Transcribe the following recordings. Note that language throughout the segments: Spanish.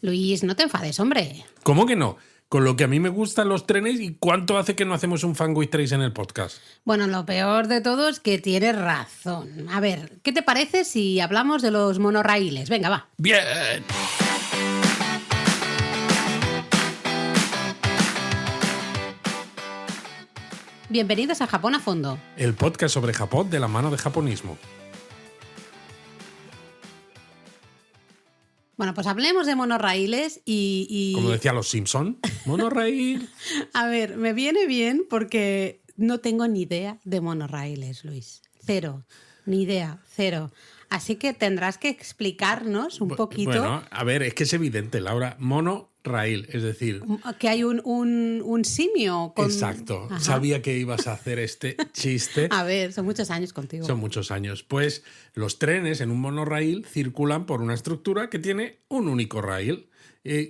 Luis, no te enfades, hombre. ¿Cómo que no? Con lo que a mí me gustan los trenes y cuánto hace que no hacemos un Fanboy Trace en el podcast. Bueno, lo peor de todo es que tienes razón. A ver, ¿qué te parece si hablamos de los monorraíles? Venga, va. ¡Bien! Bienvenidos a Japón a fondo. El podcast sobre Japón de la mano de japonismo. Bueno, pues hablemos de monorraíles y... Como decían los Simpson, monorraíl. A ver, me viene bien porque no tengo ni idea de monorraíles, Luis. Cero. Ni idea, cero. Así que tendrás que explicarnos un poquito... Bueno, a ver, es que es evidente, Laura. Monorraíl, es decir... Que hay un simio con... Exacto. Ajá. Sabía que ibas a hacer este chiste. A ver, son muchos años contigo. Son muchos años. Pues los trenes en un monorraíl circulan por una estructura que tiene un único raíl.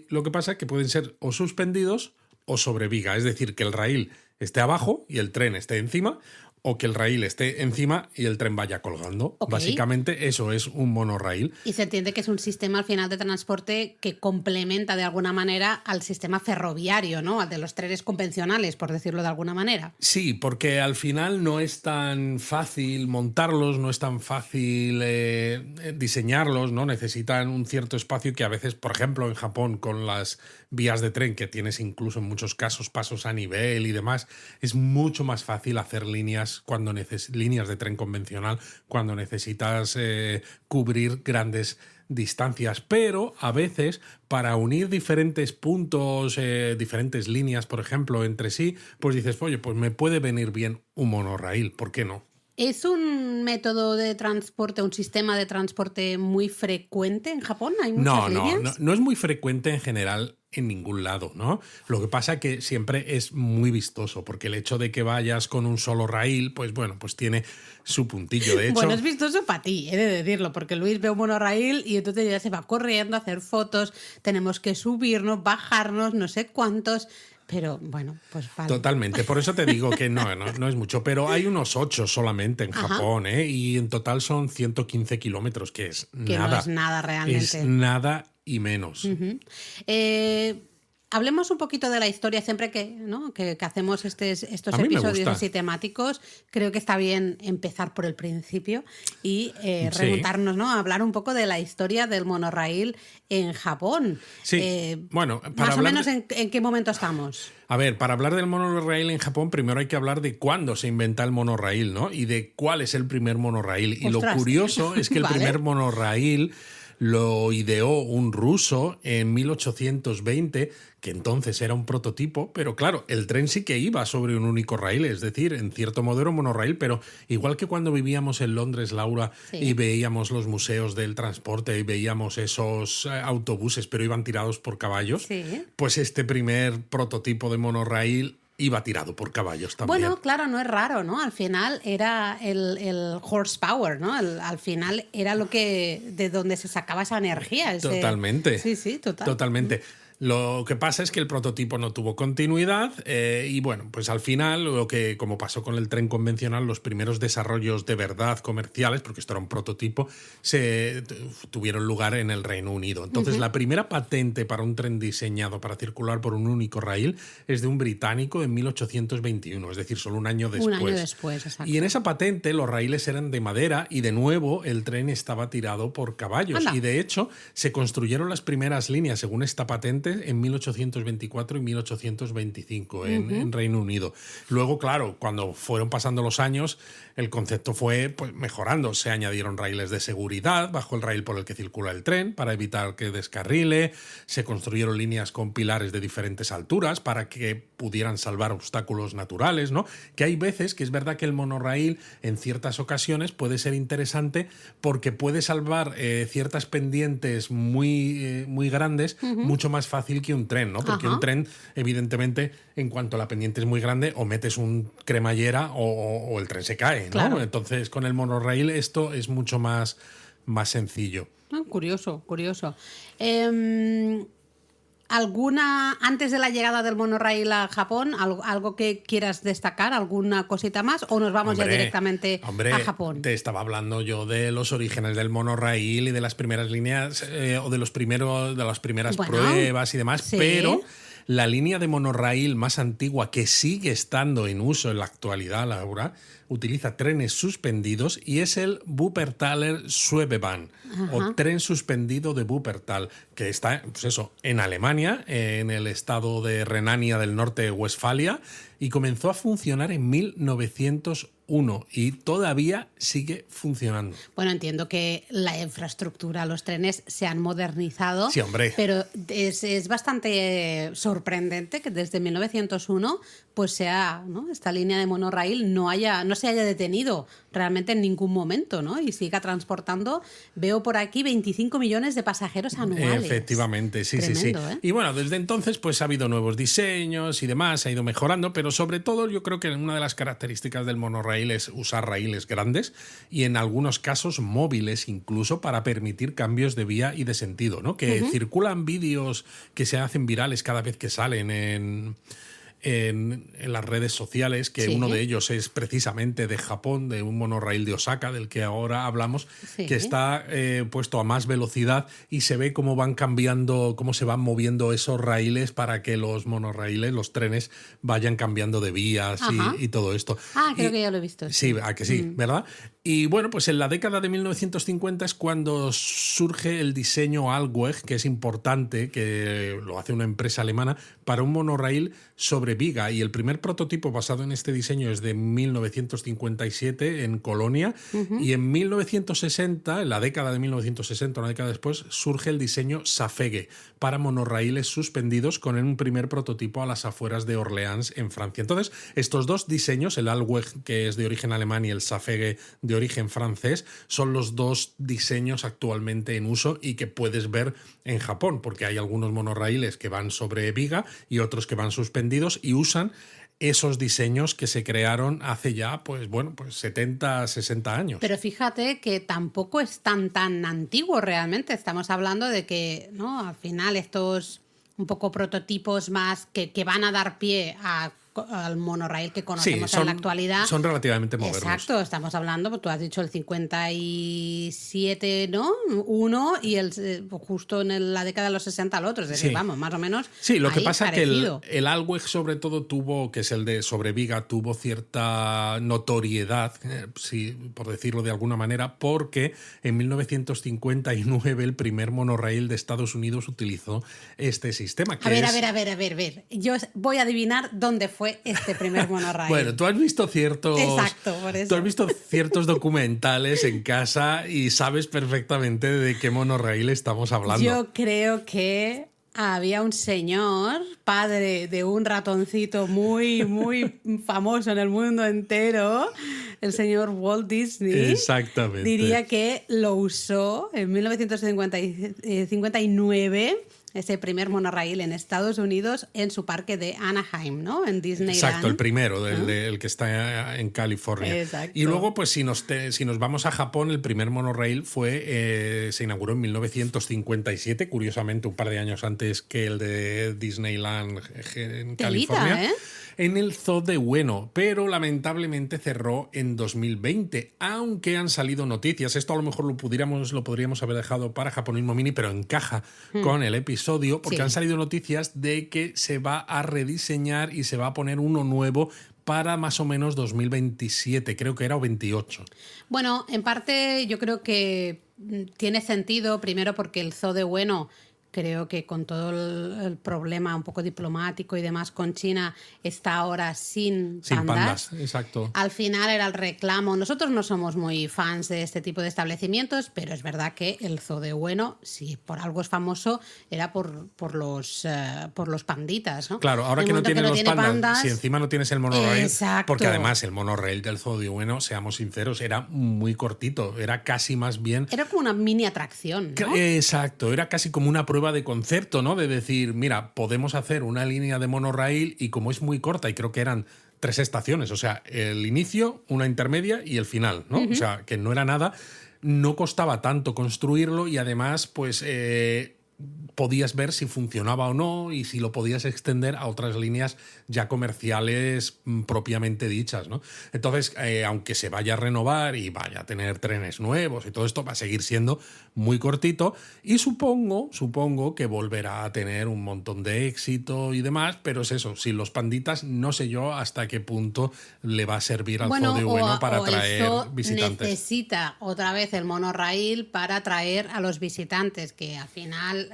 Lo que pasa es que pueden ser o suspendidos o sobre viga. Es decir, que el raíl esté abajo y el tren esté encima, o que el raíl esté encima y el tren vaya colgando. Ok. Básicamente eso es un monorraíl. Y se entiende que es un sistema al final de transporte que complementa de alguna manera al sistema ferroviario, ¿no? Al de los trenes convencionales, por decirlo de alguna manera. Sí, porque al final no es tan fácil montarlos, no es tan fácil diseñarlos, ¿no? Necesitan un cierto espacio que a veces, por ejemplo, en Japón, con las vías de tren, que tienes incluso en muchos casos pasos a nivel y demás, es mucho más fácil hacer líneas de tren convencional cuando necesitas cubrir grandes distancias, pero a veces para unir diferentes puntos, diferentes líneas, por ejemplo, entre sí, pues dices, oye, pues me puede venir bien un monorraíl, ¿por qué no? ¿Es un método de transporte, un sistema de transporte muy frecuente en Japón? ¿Hay muchas líneas? No es muy frecuente en general en ningún lado, ¿no? Lo que pasa que siempre es muy vistoso, porque el hecho de que vayas con un solo raíl, pues bueno, pues tiene su puntillo. De hecho, Bueno, es vistoso para ti, he de decirlo, porque Luis ve un monorraíl y entonces ya se va corriendo a hacer fotos, tenemos que subirnos, bajarnos, no sé cuántos... Pero bueno, pues vale. Totalmente, por eso te digo que no es mucho, pero hay unos 8 solamente en Japón, y en total son 115 kilómetros, que es Que nada. no es nada realmente. Es nada y menos. Hablemos un poquito de la historia siempre que, ¿no? que hacemos estos A mí me episodios gusta. así temáticos. Creo que está bien empezar por el principio y Sí. remontarnos, ¿no? A hablar un poco de la historia del monorraíl en Japón. Sí, bueno, para más o hablar menos en qué momento estamos. A ver, para hablar del monorraíl en Japón, primero hay que hablar de cuándo se inventa el monorraíl, ¿no? Y de cuál es el primer monorraíl. Y Ostras. lo curioso es que el Vale. primer monorraíl lo ideó un ruso en 1820, que entonces era un prototipo, pero claro, el tren sí que iba sobre un único raíl, es decir, en cierto modo era un monorraíl, pero igual que cuando vivíamos en Londres, Laura, Sí. y veíamos los museos del transporte y veíamos esos autobuses, pero iban tirados por caballos, Sí. pues este primer prototipo de monorraíl iba tirado por caballos también. Bueno, claro, no es raro, ¿no? Al final era el horsepower, ¿no? Al final era lo que de donde se sacaba esa energía. Totalmente. Sí, total. Totalmente. Lo que pasa es que el prototipo no tuvo continuidad y bueno, pues al final, como pasó con el tren convencional, los primeros desarrollos de verdad comerciales, porque esto era un prototipo, tuvieron lugar en el Reino Unido. Entonces, la primera patente para un tren diseñado para circular por un único raíl es de un británico en 1821, es decir, solo un año después. Un año después, exacto. Y en esa patente los raíles eran de madera y de nuevo el tren estaba tirado por caballos. Anda. Y de hecho se construyeron las primeras líneas según esta patente en 1824 y 1825 en Reino Unido. Luego, claro, cuando fueron pasando los años, el concepto fue pues, mejorando. Se añadieron raíles de seguridad bajo el raíl por el que circula el tren para evitar que descarrile. Se construyeron líneas con pilares de diferentes alturas para que pudieran salvar obstáculos naturales, ¿no? Que hay veces que es verdad que el monorraíl en ciertas ocasiones puede ser interesante porque puede salvar ciertas pendientes muy grandes mucho más fácil que un tren, ¿no? Porque un tren, evidentemente, en cuanto la pendiente es muy grande, o metes un cremallera o el tren se cae, ¿no? Claro. Entonces, con el monorraíl esto es mucho más sencillo. Curioso. ¿alguna, antes de la llegada del monorail a Japón, algo que quieras destacar, alguna cosita más, o nos vamos ya directamente a Japón? Te estaba hablando yo de los orígenes del monorail y de las primeras líneas, o de las primeras pruebas y demás, sí. pero la línea de monorail más antigua que sigue estando en uso en la actualidad, Laura, utiliza trenes suspendidos y es el Wuppertaler Schwebebahn, o tren suspendido de Wuppertal, que está, pues eso, en Alemania, en el estado de Renania del Norte-Westfalia, y comenzó a funcionar en 1901 y todavía sigue funcionando. Bueno, entiendo que la infraestructura, los trenes se han modernizado, sí, hombre. Pero es bastante sorprendente que desde 1901 pues sea, ¿no?, esta línea de monorail no se haya detenido realmente en ningún momento, ¿no? Y siga transportando, veo por aquí 25 millones de pasajeros anuales. Efectivamente, sí, Tremendo, sí. Y bueno, desde entonces pues ha habido nuevos diseños y demás, ha ido mejorando, pero sobre todo yo creo que una de las características del monorail es usar raíles grandes y en algunos casos móviles incluso para permitir cambios de vía y de sentido, ¿no? Que circulan vídeos que se hacen virales cada vez que salen en las redes sociales, que uno de ellos es precisamente de Japón, de un monorail de Osaka, del que ahora hablamos, que está puesto a más velocidad y se ve cómo van cambiando, cómo se van moviendo esos raíles para que los monorraíles, los trenes, vayan cambiando de vías y todo esto. Creo que ya lo he visto. Sí, ¿a que sí? ¿Verdad? Y bueno, pues en la década de 1950 es cuando surge el diseño Allweg, que es importante, que lo hace una empresa alemana, para un monorail sobre viga. Y el primer prototipo basado en este diseño es de 1957 en Colonia. Y en 1960, en la década de 1960, una década después, surge el diseño Safege para monorraíles suspendidos con un primer prototipo a las afueras de Orleans, en Francia. Entonces, estos dos diseños, el Allweg, que es de origen alemán, y el Safege, de origen francés, son los dos diseños actualmente en uso y que puedes ver en Japón, porque hay algunos monorraíles que van sobre viga y otros que van suspendidos y usan esos diseños que se crearon hace ya, pues 70, 60 años. Pero fíjate que tampoco es tan antiguo realmente. Estamos hablando de que, ¿no?, al final estos un poco prototipos más que van a dar pie al monorail que conocemos en la actualidad. Son relativamente modernos. Exacto, estamos hablando, tú has dicho el 57, ¿no? Uno, y justo en la década de los 60 el otro, es decir, vamos, más o menos. Sí, lo que pasa es que parecido. el Allweg sobre todo tuvo, que es el de sobreviga, tuvo cierta notoriedad, por decirlo de alguna manera, porque en 1959 el primer monorail de Estados Unidos utilizó este sistema. A ver. Yo voy a adivinar dónde fue este primer monorail. Bueno, tú has visto ciertos documentales en casa y sabes perfectamente de qué monorail estamos hablando. Yo creo que había un señor, padre de un ratoncito muy, muy famoso en el mundo entero, el señor Walt Disney. Exactamente. Diría que lo usó en 1959, ese primer monorail en Estados Unidos, en su parque de Anaheim, ¿no? En Disneyland. Exacto, el primero, el que está en California. Exacto. Y luego, pues si nos vamos a Japón, el primer monorail se inauguró en 1957, curiosamente un par de años antes que el de Disneyland en California. En el Zoo de Ueno, pero lamentablemente cerró en 2020, aunque han salido noticias. Esto a lo mejor lo podríamos haber dejado para Japonismo Mini, pero encaja con el episodio, porque han salido noticias de que se va a rediseñar y se va a poner uno nuevo para más o menos 2027, creo que era, o 28. Bueno, en parte yo creo que tiene sentido, primero porque el Zoo de Ueno, creo que con todo el problema un poco diplomático y demás con China, está ahora sin pandas. Exacto. Al final era el reclamo. Nosotros no somos muy fans de este tipo de establecimientos, pero es verdad que el Zoo de Ueno, si por algo es famoso, era por los panditas, ¿no? Claro, ahora que no tienen los pandas, si encima no tienes el monorail, porque además el monorail del Zoo de Ueno, seamos sinceros, era muy cortito, era casi más bien... Era como una mini atracción, ¿no? Exacto, era casi como una prueba de concepto, ¿no? De decir, mira, podemos hacer una línea de monorail y como es muy corta, y creo que eran 3 estaciones, o sea, el inicio, una intermedia y el final, ¿no? O sea, que no era nada, no costaba tanto construirlo y además, pues podías ver si funcionaba o no y si lo podías extender a otras líneas ya comerciales propiamente dichas, ¿no? Entonces, aunque se vaya a renovar y vaya a tener trenes nuevos y todo esto, va a seguir siendo muy cortito y supongo que volverá a tener un montón de éxito y demás, pero es eso, sin los panditas no sé yo hasta qué punto le va a servir al Zoo de Ueno para atraer visitantes. Necesita otra vez el monoraíl para atraer a los visitantes, que al final,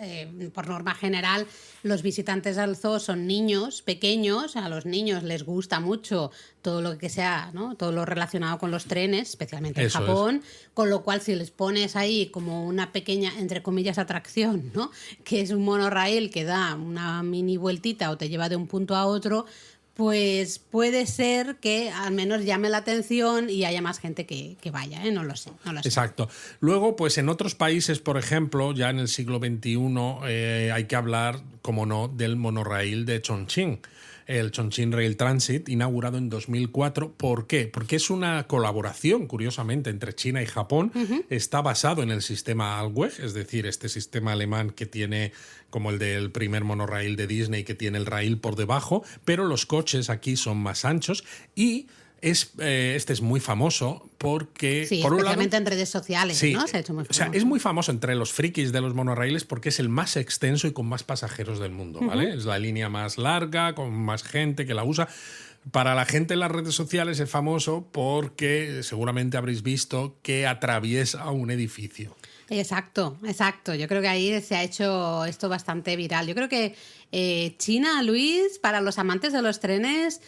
por norma general, los visitantes al zoo son niños pequeños, a los niños les gusta mucho todo lo que sea, ¿no? Todo lo relacionado con los trenes, especialmente en Japón, con lo cual si les pones ahí como una pequeña, entre comillas, atracción, ¿no? Que es un monoraíl que da una mini vueltita o te lleva de un punto a otro, pues puede ser que al menos llame la atención y haya más gente que vaya, ¿eh? No lo sé. Exacto. Luego, pues en otros países, por ejemplo, ya en el siglo XXI, hay que hablar, como no, del monorraíl de Chongqing. El Chongqing Rail Transit, inaugurado en 2004. ¿Por qué? Porque es una colaboración, curiosamente, entre China y Japón. Está basado en el sistema Alweg, es decir, este sistema alemán que tiene, como el del primer monorraíl de Disney, que tiene el raíl por debajo, pero los coches aquí son más anchos y este es muy famoso porque... Sí, por especialmente un lado, en redes sociales, sí, ¿no? Se ha hecho muy famoso. O sea, es muy famoso entre los frikis de los monorraíles porque es el más extenso y con más pasajeros del mundo, ¿vale? Es la línea más larga, con más gente que la usa. Para la gente en las redes sociales es famoso porque seguramente habréis visto que atraviesa un edificio. Exacto. Yo creo que ahí se ha hecho esto bastante viral. Yo creo que China, Luis, para los amantes de los trenes...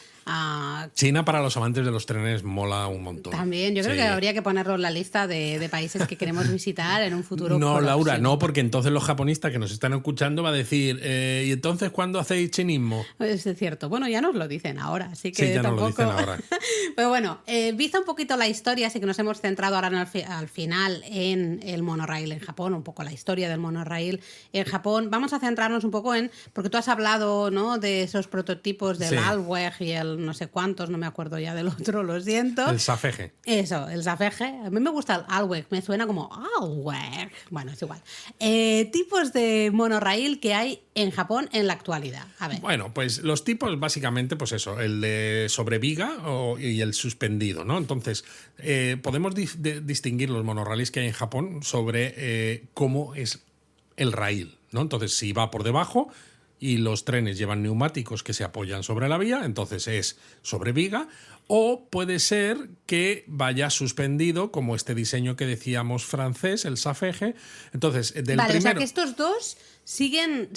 China para los amantes de los trenes mola un montón. También, yo creo que habría que ponerlo en la lista de países que queremos visitar en un futuro No, próximo. Laura, no, porque entonces los japonistas que nos están escuchando va a decir, ¿y entonces cuándo hacéis chinismo? Es cierto. Bueno, ya nos lo dicen ahora, así que sí, ya tampoco... nos lo dicen ahora. Pero bueno, vista un poquito la historia, así que nos hemos centrado ahora al final en el monorail en Japón, un poco la historia del monorail en Japón. Vamos a centrarnos un poco porque tú has hablado, ¿no?, de esos prototipos del Alweg y el no sé cuántos, no me acuerdo ya del otro, lo siento. El Safeje. Eso, el Safeje. A mí me gusta el Alweg, me suena como Alweg. Bueno, es igual. Tipos de monorail que hay en Japón en la actualidad. A ver. Bueno, pues los tipos básicamente, pues eso, el de sobreviga y el suspendido, ¿no? Entonces, podemos distinguir los monorraíles que hay en Japón sobre cómo es el raíl, ¿no? Entonces, si va por debajo y los trenes llevan neumáticos que se apoyan sobre la vía, entonces es sobre viga, o puede ser que vaya suspendido, como este diseño que decíamos francés, el Safeje. Entonces, del vale, primero... o sea que estos dos siguen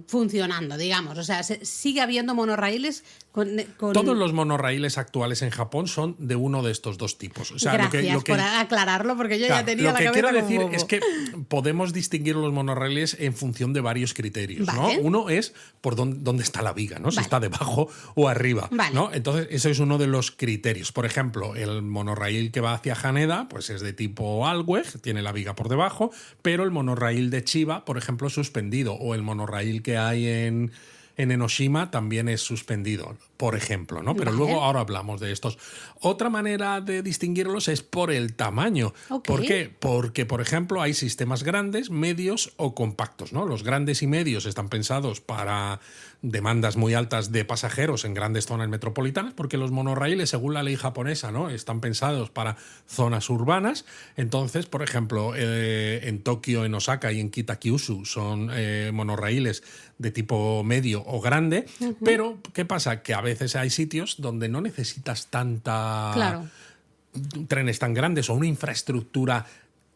funcionando, digamos. O sea, sigue habiendo monorraíles con... Todos los monorraíles actuales en Japón son de uno de estos dos tipos. O sea, Gracias por aclararlo, porque yo ya tenía la cabeza Lo que quiero decir como bobo. es que podemos distinguir los monorraíles en función de varios criterios, Vale. ¿no? Uno es por dónde está la viga, ¿no? Si está debajo o arriba, Vale. ¿no? Entonces, eso es uno de los criterios. Por ejemplo, el monorraíl que va hacia Haneda, pues es de tipo Alweg, tiene la viga por debajo, pero el monorraíl de Chiba, por ejemplo, es suspendido, o el monorraíl que hay en Enoshima también es suspendido, por ejemplo, ¿no? Pero luego ahora hablamos de estos. Otra manera de distinguirlos es por el tamaño. Okay. ¿Por qué? Porque, por ejemplo, hay sistemas grandes, medios o compactos, ¿no? Los grandes y medios están pensados para demandas muy altas de pasajeros en grandes zonas metropolitanas, porque los monorraíles, según la ley japonesa, ¿no?, están pensados para zonas urbanas. Entonces, por ejemplo, en Tokio, en Osaka y en Kitakyushu son monorraíles de tipo medio o grande, pero ¿qué pasa? Que a veces hay sitios donde no necesitas trenes tan grandes o una infraestructura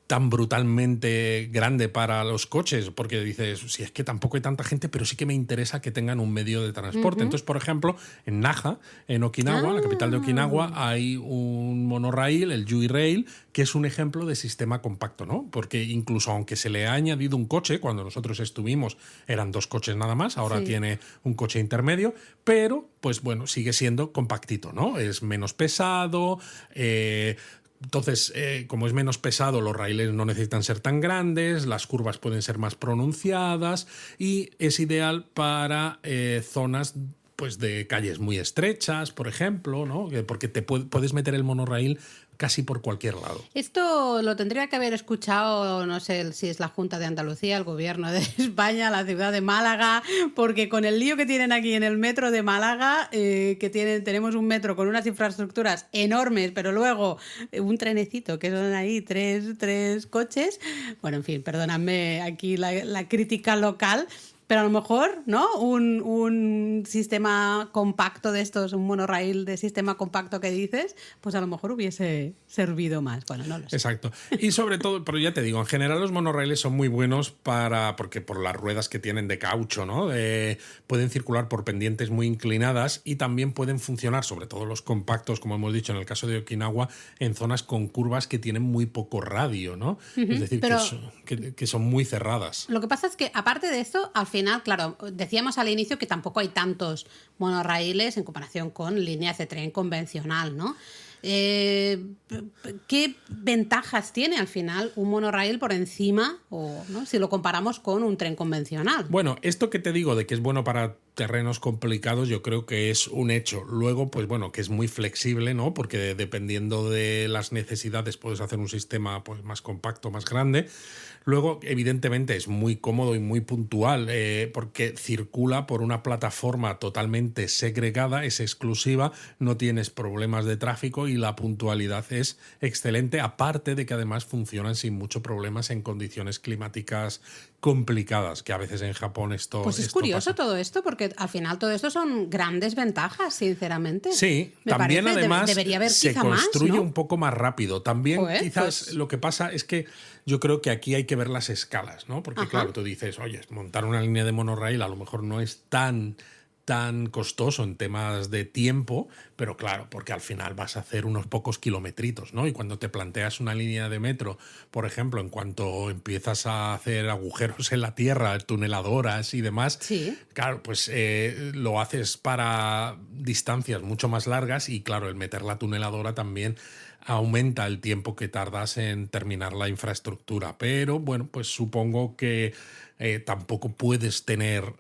tan brutalmente grande para los coches, porque dices, si es que tampoco hay tanta gente, pero sí que me interesa que tengan un medio de transporte. Entonces, por ejemplo, en Naha, en Okinawa, la capital de Okinawa, hay un monorraíl, el Yui Rail, que es un ejemplo de sistema compacto, ¿no? Porque incluso aunque se le ha añadido un coche, cuando nosotros estuvimos eran 2 coches nada más, ahora tiene un coche intermedio, pero, pues bueno, sigue siendo compactito, ¿no? Es menos pesado, entonces, como es menos pesado, los raíles no necesitan ser tan grandes, las curvas pueden ser más pronunciadas y es ideal para zonas, pues, de calles muy estrechas, por ejemplo, ¿no? Porque te puedes meter el monorraíl casi por cualquier lado. Esto lo tendría que haber escuchado, no sé si es la Junta de Andalucía, el Gobierno de España, la ciudad de Málaga, porque con el lío que tienen aquí en el metro de Málaga, tenemos un metro con unas infraestructuras enormes, pero luego un trenecito que son ahí tres coches. Bueno, en fin, perdóname aquí la crítica local. Pero a lo mejor, ¿no? Un sistema compacto de estos, un monorraíl de sistema compacto que dices, pues a lo mejor hubiese servido más. Bueno, no lo sé. Exacto. Y sobre todo, pero ya te digo, en general los monorraíles son muy buenos porque por las ruedas que tienen de caucho, ¿no? Pueden circular por pendientes muy inclinadas y también pueden funcionar, sobre todo los compactos, como hemos dicho en el caso de Okinawa, en zonas con curvas que tienen muy poco radio, ¿no? Es decir, que son muy cerradas. Lo que pasa es que, aparte de esto, al final, claro, decíamos al inicio que tampoco hay tantos monorraíles en comparación con líneas de tren convencional, ¿no? ¿Qué ventajas tiene al final un monorraíl por encima, o ¿no? si lo comparamos con un tren convencional? Bueno, esto que te digo de que es bueno para terrenos complicados, yo creo que es un hecho. Luego, pues bueno, que es muy flexible, ¿no? Porque dependiendo de las necesidades puedes hacer un sistema pues más compacto, más grande. Luego, evidentemente, es muy cómodo y muy puntual porque circula por una plataforma totalmente segregada, es exclusiva, no tienes problemas de tráfico y la puntualidad es excelente, aparte de que además funcionan sin muchos problemas en condiciones climáticas complicadas, que a veces en Japón esto Pues es esto curioso pasa. todo esto, porque al final todo esto son grandes ventajas, sinceramente. Sí, Me también parece, además debería haber se quizá más, construye ¿no? un poco más rápido. También Joder, quizás pues lo que pasa es que yo creo que aquí hay que ver las escalas, ¿no? Porque Ajá. claro, tú dices, oye, montar una línea de monorraíl a lo mejor no es tan costoso en temas de tiempo, pero claro, porque al final vas a hacer unos pocos kilometritos, ¿no? Y cuando te planteas una línea de metro, por ejemplo, en cuanto empiezas a hacer agujeros en la tierra, tuneladoras y demás, Sí. claro, pues lo haces para distancias mucho más largas y claro, el meter la tuneladora también aumenta el tiempo que tardas en terminar la infraestructura. Pero bueno, pues supongo que tampoco puedes tener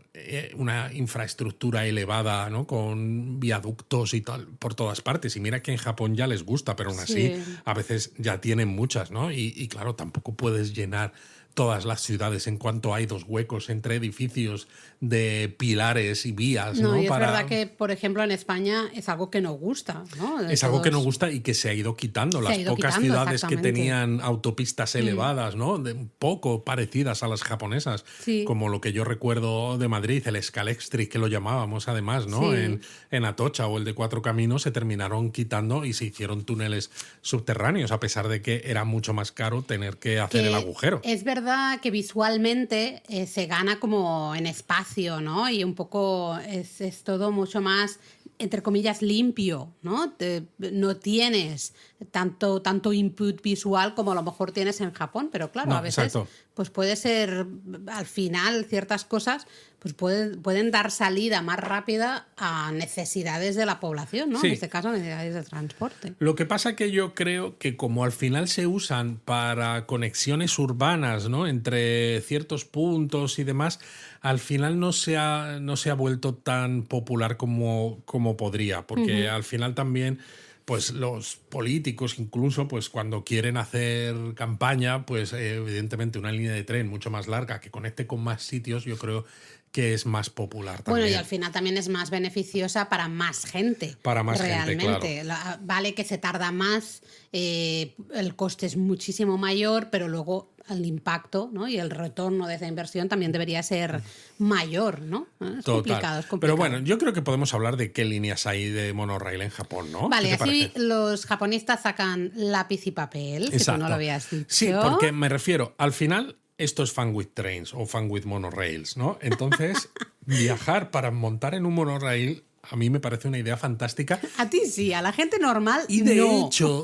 una infraestructura elevada, ¿no? Con viaductos y tal por todas partes. Y mira que en Japón ya les gusta, pero aún así Sí. a veces ya tienen muchas, ¿no? Y claro, tampoco puedes llenar todas las ciudades en cuanto hay dos huecos entre edificios de pilares y vías, ¿no? No, y es verdad que, por ejemplo, en España es algo que nos gusta, ¿no? Es algo que nos gusta y que se ha ido quitando. Se Las ha ido pocas quitando, ciudades que exactamente. tenían autopistas elevadas, ¿no? Un poco parecidas a las japonesas, Sí. como lo que yo recuerdo de Madrid, el Scalextric, que lo llamábamos además, ¿no? Sí. En Atocha o el de Cuatro Caminos se terminaron quitando y se hicieron túneles subterráneos, a pesar de que era mucho más caro tener que hacer el agujero. Es verdad que visualmente se gana como en espacio, ¿no? Y un poco es todo mucho más, entre comillas, limpio, ¿no? No tienes tanto input visual como a lo mejor tienes en Japón, pero claro, No, a veces exacto. pues puede ser, al final, ciertas cosas pues pueden dar salida más rápida a necesidades de la población, ¿no? Sí. En este caso, necesidades de transporte. Lo que pasa que yo creo que como al final se usan para conexiones urbanas, ¿no? Entre ciertos puntos y demás, al final no se ha vuelto tan popular como podría, porque al final también pues los políticos incluso pues cuando quieren hacer campaña, pues evidentemente una línea de tren mucho más larga que conecte con más sitios, yo creo que es más popular también. Bueno, y al final también es más beneficiosa para más gente. Para más gente, realmente. Vale que se tarda más, el coste es muchísimo mayor, pero luego el impacto, ¿no? Y el retorno de esa inversión también debería ser mayor, ¿no? Es complicado, es complicado. Pero bueno, yo creo que podemos hablar de qué líneas hay de monorraíl en Japón, ¿no? Vale, ¿Qué te así parece? los japonistas sacan lápiz y papel, que tú no lo habías dicho. Sí, porque me refiero, al final, esto es Fun with Trains o Fun with Monorails, ¿no? Entonces, viajar para montar en un monorail a mí me parece una idea fantástica. A ti sí, a la gente normal Y de no. hecho,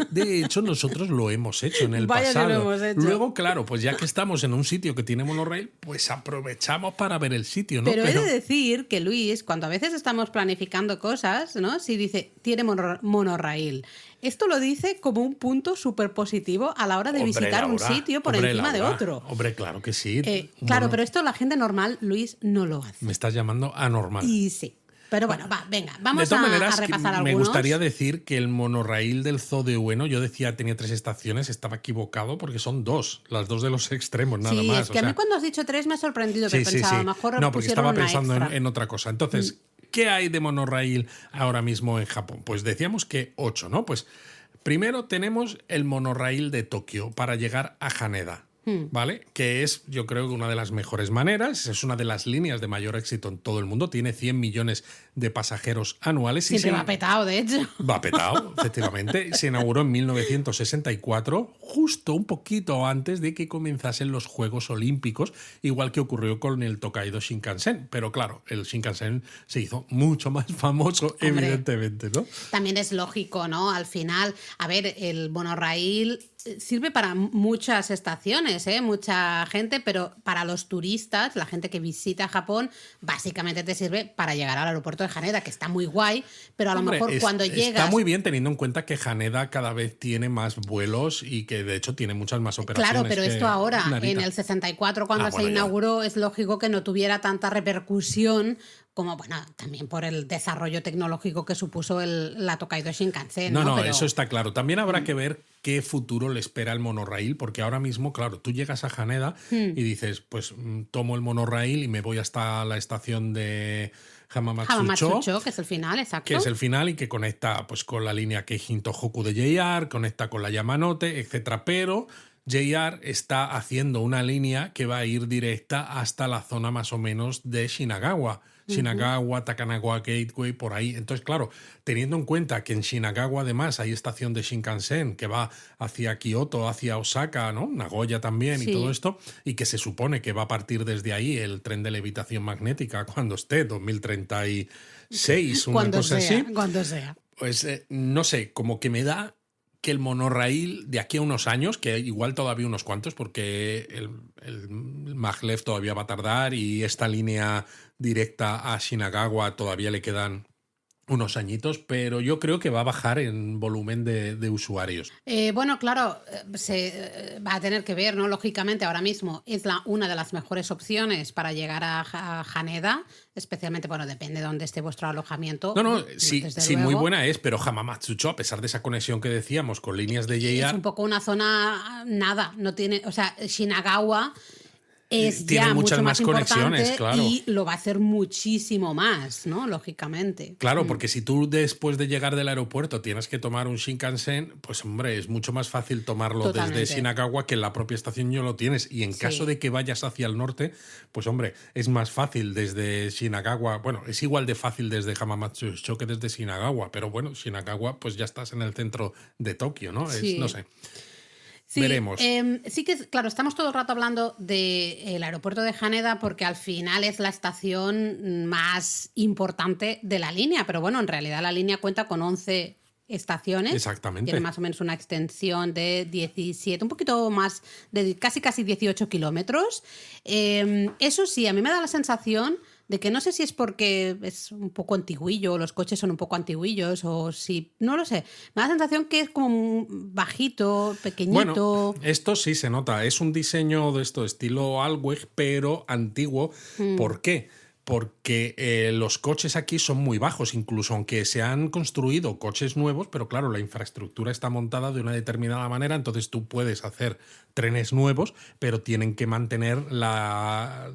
nosotros lo hemos hecho en el Vaya que pasado. lo hemos hecho. Luego, claro, pues ya que estamos en un sitio que tiene monorail, pues aprovechamos para ver el sitio, ¿no? Pero he de decir que Luis, cuando a veces estamos planificando cosas, ¿no? Si dice, tiene monorraíl. Esto lo dice como un punto súper positivo a la hora de visitar un sitio por encima de otro. Hombre, claro que sí. Claro, pero esto la gente normal, Luis, no lo hace. Me estás llamando anormal. Y sí. Pero bueno, venga, De vamos todas maneras, a repasar me algunos. gustaría decir que el monorraíl del Zoo de Ueno, yo decía tenía 3 estaciones, estaba equivocado porque son 2, las 2 de los extremos, nada Sí, más. es que a mí cuando has dicho 3 me ha sorprendido, pero pensaba, a lo mejor No, porque pusieron estaba una pensando extra. en otra cosa. Entonces, ¿qué hay de monorraíl ahora mismo en Japón? Pues decíamos que 8, ¿no? Pues primero tenemos el monorraíl de Tokio para llegar a Haneda. ¿Vale? Que es, yo creo que una de las mejores maneras, es una de las líneas de mayor éxito en todo el mundo, tiene 100 millones de pasajeros anuales. Siempre va petado, de hecho. Va petado, efectivamente. Se inauguró en 1964, justo un poquito antes de que comenzasen los Juegos Olímpicos, igual que ocurrió con el Tokaido Shinkansen. Pero claro, el Shinkansen se hizo mucho más famoso, Hombre, evidentemente, ¿no? También es lógico, ¿no? Al final, a ver, el monorraíl sirve para muchas estaciones, mucha gente, pero para los turistas, la gente que visita Japón, básicamente te sirve para llegar al aeropuerto de Haneda, que está muy guay, pero a lo mejor cuando llegas... Está muy bien teniendo en cuenta que Haneda cada vez tiene más vuelos y que de hecho tiene muchas más operaciones. Claro, pero esto ahora, Narita. en el 64, cuando se bueno, inauguró, es lógico que no tuviera tanta repercusión como, bueno, también por el desarrollo tecnológico que supuso la Tokaido Shinkansen. No, Pero... eso está claro. También habrá que ver qué futuro le espera el monorraíl, porque ahora mismo, claro, tú llegas a Haneda y dices, pues tomo el monorraíl y me voy hasta la estación de Hamamatsucho, que es el final, exacto. Que es el final y que conecta pues con la línea Keijin Tohoku de JR, conecta con la Yamanote, etcétera, pero JR está haciendo una línea que va a ir directa hasta la zona más o menos de Shinagawa. Shinagawa, Takanawa Gateway, por ahí. Entonces, claro, teniendo en cuenta que en Shinagawa además hay estación de Shinkansen que va hacia Kioto, hacia Osaka, ¿no? Nagoya también y todo esto, y que se supone que va a partir desde ahí el tren de levitación magnética cuando esté, 2036, una cosa así. Cuando sea. Pues no sé, como que me da que el monorraíl de aquí a unos años, que igual todavía unos cuantos, porque el maglev todavía va a tardar y esta línea directa a Shinagawa todavía le quedan unos añitos, pero yo creo que va a bajar en volumen de usuarios. Bueno, claro, se va a tener que ver, ¿no? Lógicamente, ahora mismo es una de las mejores opciones para llegar a Haneda, especialmente, bueno, depende de dónde esté vuestro alojamiento. No, sí, muy buena es, pero Hamamatsucho, a pesar de esa conexión que decíamos con líneas de JR... Es un poco una zona, nada, no tiene, o sea, Shinagawa... es tiene ya muchas mucho más conexiones, claro. Y lo va a hacer muchísimo más, ¿no? Lógicamente. Claro, porque si tú después de llegar del aeropuerto tienes que tomar un Shinkansen, pues hombre, es mucho más fácil tomarlo desde Shinagawa que en la propia estación ya lo tienes. Y en caso de que vayas hacia el norte, pues hombre, es más fácil desde Shinagawa. Bueno, es igual de fácil desde Hamamatsucho que desde Shinagawa, pero bueno, Shinagawa pues ya estás en el centro de Tokio, ¿no? Sí. No sé. Sí, veremos. Sí que, claro, estamos todo el rato hablando del aeropuerto de Haneda porque al final es la estación más importante de la línea, pero bueno, en realidad la línea cuenta con 11 estaciones. Exactamente. Tiene más o menos una extensión de 17, un poquito más, de casi 18 kilómetros. Eso sí, a mí me da la sensación de que no sé si es porque es un poco antiguillo, los coches son un poco antiguillos, o si, no lo sé. Me da la sensación que es como bajito, pequeñito. Bueno, esto sí se nota. Es un diseño de esto, estilo Alweg, pero antiguo. ¿Por qué? Porque los coches aquí son muy bajos, incluso aunque se han construido coches nuevos, pero claro, la infraestructura está montada de una determinada manera, entonces tú puedes hacer trenes nuevos, pero tienen que mantener la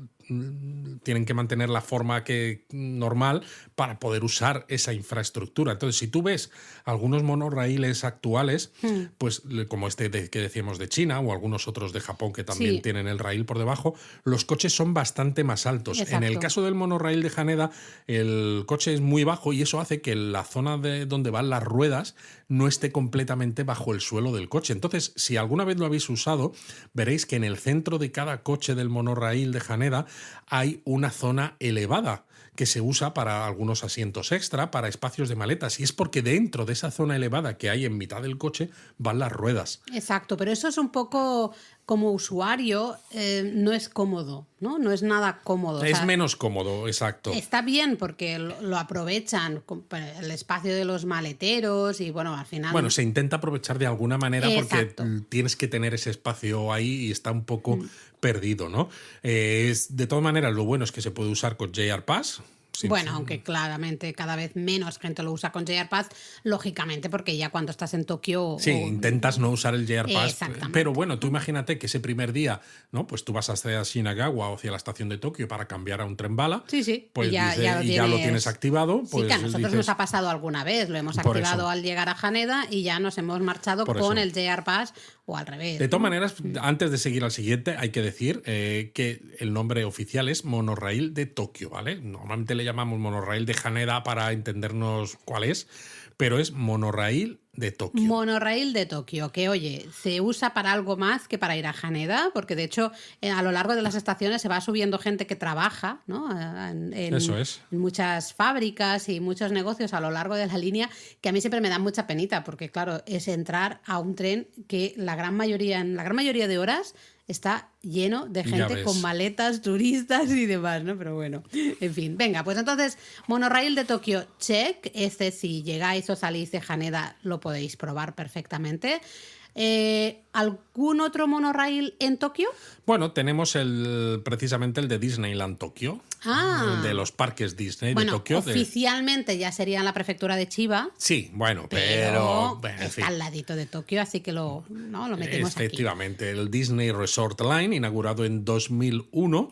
forma normal para poder usar esa infraestructura. Entonces, si tú ves algunos monorraíles actuales, pues como este que decíamos de China o algunos otros de Japón que también tienen el raíl por debajo, los coches son bastante más altos. Exacto. En el caso del monorraíl de Haneda, el coche es muy bajo y eso hace que la zona de donde van las ruedas no esté completamente bajo el suelo del coche. Entonces, si alguna vez lo habéis usado, veréis que en el centro de cada coche del monorraíl de Haneda hay una zona elevada que se usa para algunos asientos extra, para espacios de maletas, y es porque dentro de esa zona elevada que hay en mitad del coche van las ruedas. Exacto, pero eso es un poco, como usuario, no es cómodo, ¿no? No es nada cómodo. Es menos cómodo, exacto. Está bien porque lo aprovechan el espacio de los maleteros y bueno, al final... Bueno, se intenta aprovechar de alguna manera. Exacto. Porque tienes que tener ese espacio ahí y está un poco perdido, ¿no? De todas maneras, lo bueno es que se puede usar con JR Pass. Bueno, aunque claramente cada vez menos gente lo usa con JR Pass, lógicamente, porque ya cuando estás en Tokio... Sí, intentas no usar el JR Pass, Exactamente. pero bueno, tú imagínate que ese primer día, ¿no? Pues tú vas hacia Shinagawa o hacia la estación de Tokio para cambiar a un tren bala, Sí, pues y ya lo tienes activado. Sí, Pues que a nosotros dices, nos ha pasado alguna vez, lo hemos Por activado eso. al llegar a Haneda y ya nos hemos marchado Por con eso. el JR Pass o al revés. De todas ¿no? maneras, antes de seguir al siguiente, hay que decir que el nombre oficial es Monorail de Tokio, ¿vale? Normalmente le llamamos Monorail de Haneda para entendernos cuál es, pero es Monorail de Tokio. Monorail de Tokio, que oye, se usa para algo más que para ir a Haneda, porque de hecho a lo largo de las estaciones se va subiendo gente que trabaja, ¿no? Eso es. En muchas fábricas y muchos negocios a lo largo de la línea, que a mí siempre me da mucha penita, porque claro, es entrar a un tren que en la gran mayoría de horas está lleno de gente con maletas, turistas y demás, ¿no? Pero bueno, en fin. Venga, pues entonces, Monorail de Tokio, check. Si llegáis o salís de Haneda, lo podéis probar perfectamente. ¿Algún otro monorail en Tokio? Bueno, tenemos precisamente el de Disneyland Tokio, de los parques Disney de Tokio. Oficialmente ya sería en la prefectura de Chiba. Sí, bueno, pero está al ladito de Tokio, así que lo metemos aquí. Efectivamente, el Disney Resort Line, inaugurado en 2001.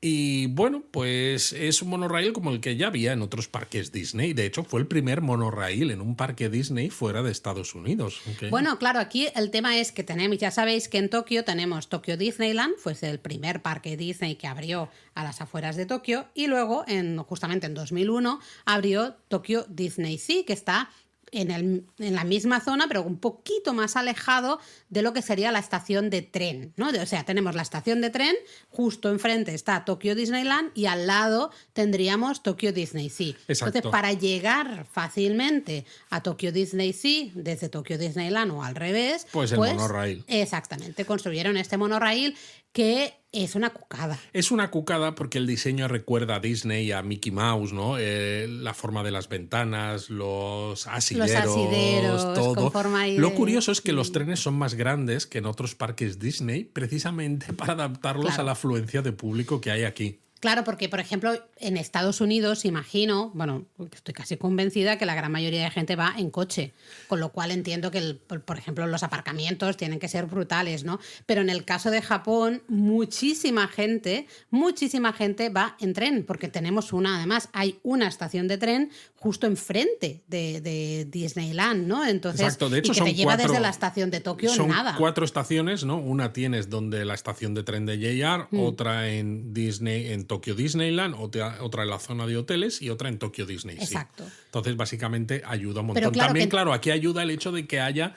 Y bueno, pues es un monorail como el que ya había en otros parques Disney. De hecho, fue el primer monorail en un parque Disney fuera de Estados Unidos. Okay. Bueno, claro, aquí el tema es que ya sabéis que en Tokio tenemos Tokyo Disneyland, fue el primer parque Disney que abrió a las afueras de Tokio, y luego, justamente en 2001, abrió Tokyo Disney Sea, que está en la misma zona, pero un poquito más alejado de lo que sería la estación de tren, ¿no? O sea, tenemos la estación de tren, justo enfrente está Tokyo Disneyland y al lado tendríamos Tokyo Disney Sea. Exacto. Entonces, para llegar fácilmente a Tokyo Disney Sea, desde Tokyo Disneyland o al revés... Pues el monorail. Exactamente, construyeron este monorail que es una cucada. Es una cucada porque el diseño recuerda a Disney y a Mickey Mouse, ¿no? La forma de las ventanas, los asideros, todo. Con forma Lo curioso es que los trenes son más grandes que en otros parques Disney, precisamente para adaptarlos a la afluencia de público que hay aquí. Claro, porque, por ejemplo, en Estados Unidos, imagino, bueno, estoy casi convencida que la gran mayoría de gente va en coche, con lo cual entiendo que, por ejemplo, los aparcamientos tienen que ser brutales, ¿no? Pero en el caso de Japón, muchísima gente va en tren, porque además, hay una estación de tren justo enfrente de Disneyland, ¿no? Entonces, exacto. De hecho, y que te lleva desde la estación de Tokio nada. Son 4 estaciones, ¿no? Una tienes donde la estación de tren de JR, otra en Disney, en Tokyo Disneyland, otra en la zona de hoteles y otra en Tokyo Disney. Exacto. Sí. Entonces, básicamente, ayuda un montón. Pero También, claro, aquí ayuda el hecho de que haya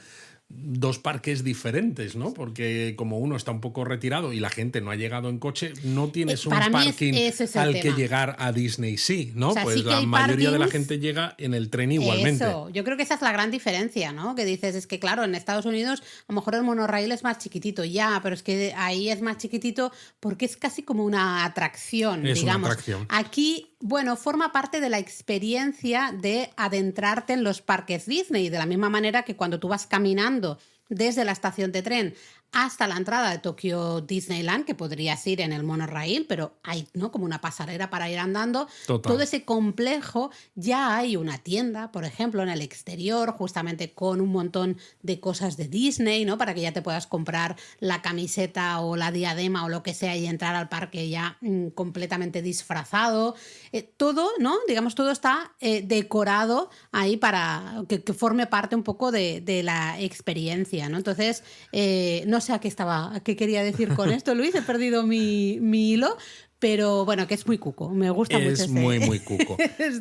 dos parques diferentes, ¿no? Porque como uno está un poco retirado y la gente no ha llegado en coche, no tienes un parking al que llegar a Disney, sí, ¿no? O sea, pues sí la mayoría de la gente llega en el tren igualmente. Eso, yo creo que esa es la gran diferencia, ¿no? Que dices, es que claro, en Estados Unidos a lo mejor el monorail es más chiquitito, ya, pero es que ahí es más chiquitito porque es casi como una atracción, digamos. Una atracción. Aquí, bueno, forma parte de la experiencia de adentrarte en los parques Disney, de la misma manera que cuando tú vas caminando desde la estación de tren hasta la entrada de Tokyo Disneyland, que podrías ir en el monorail, pero hay, ¿no?, como una pasarela para ir andando. Total. Todo ese complejo, ya hay una tienda, por ejemplo, en el exterior, justamente con un montón de cosas de Disney, ¿no?, para que ya te puedas comprar la camiseta o la diadema o lo que sea y entrar al parque ya completamente disfrazado. Todo, ¿no?, digamos, todo está decorado ahí para que forme parte un poco de la experiencia, ¿no? Entonces, no sé a qué quería decir con esto, Luis, he perdido mi hilo, pero bueno, que es muy cuco, me gusta mucho. Es muy cuco.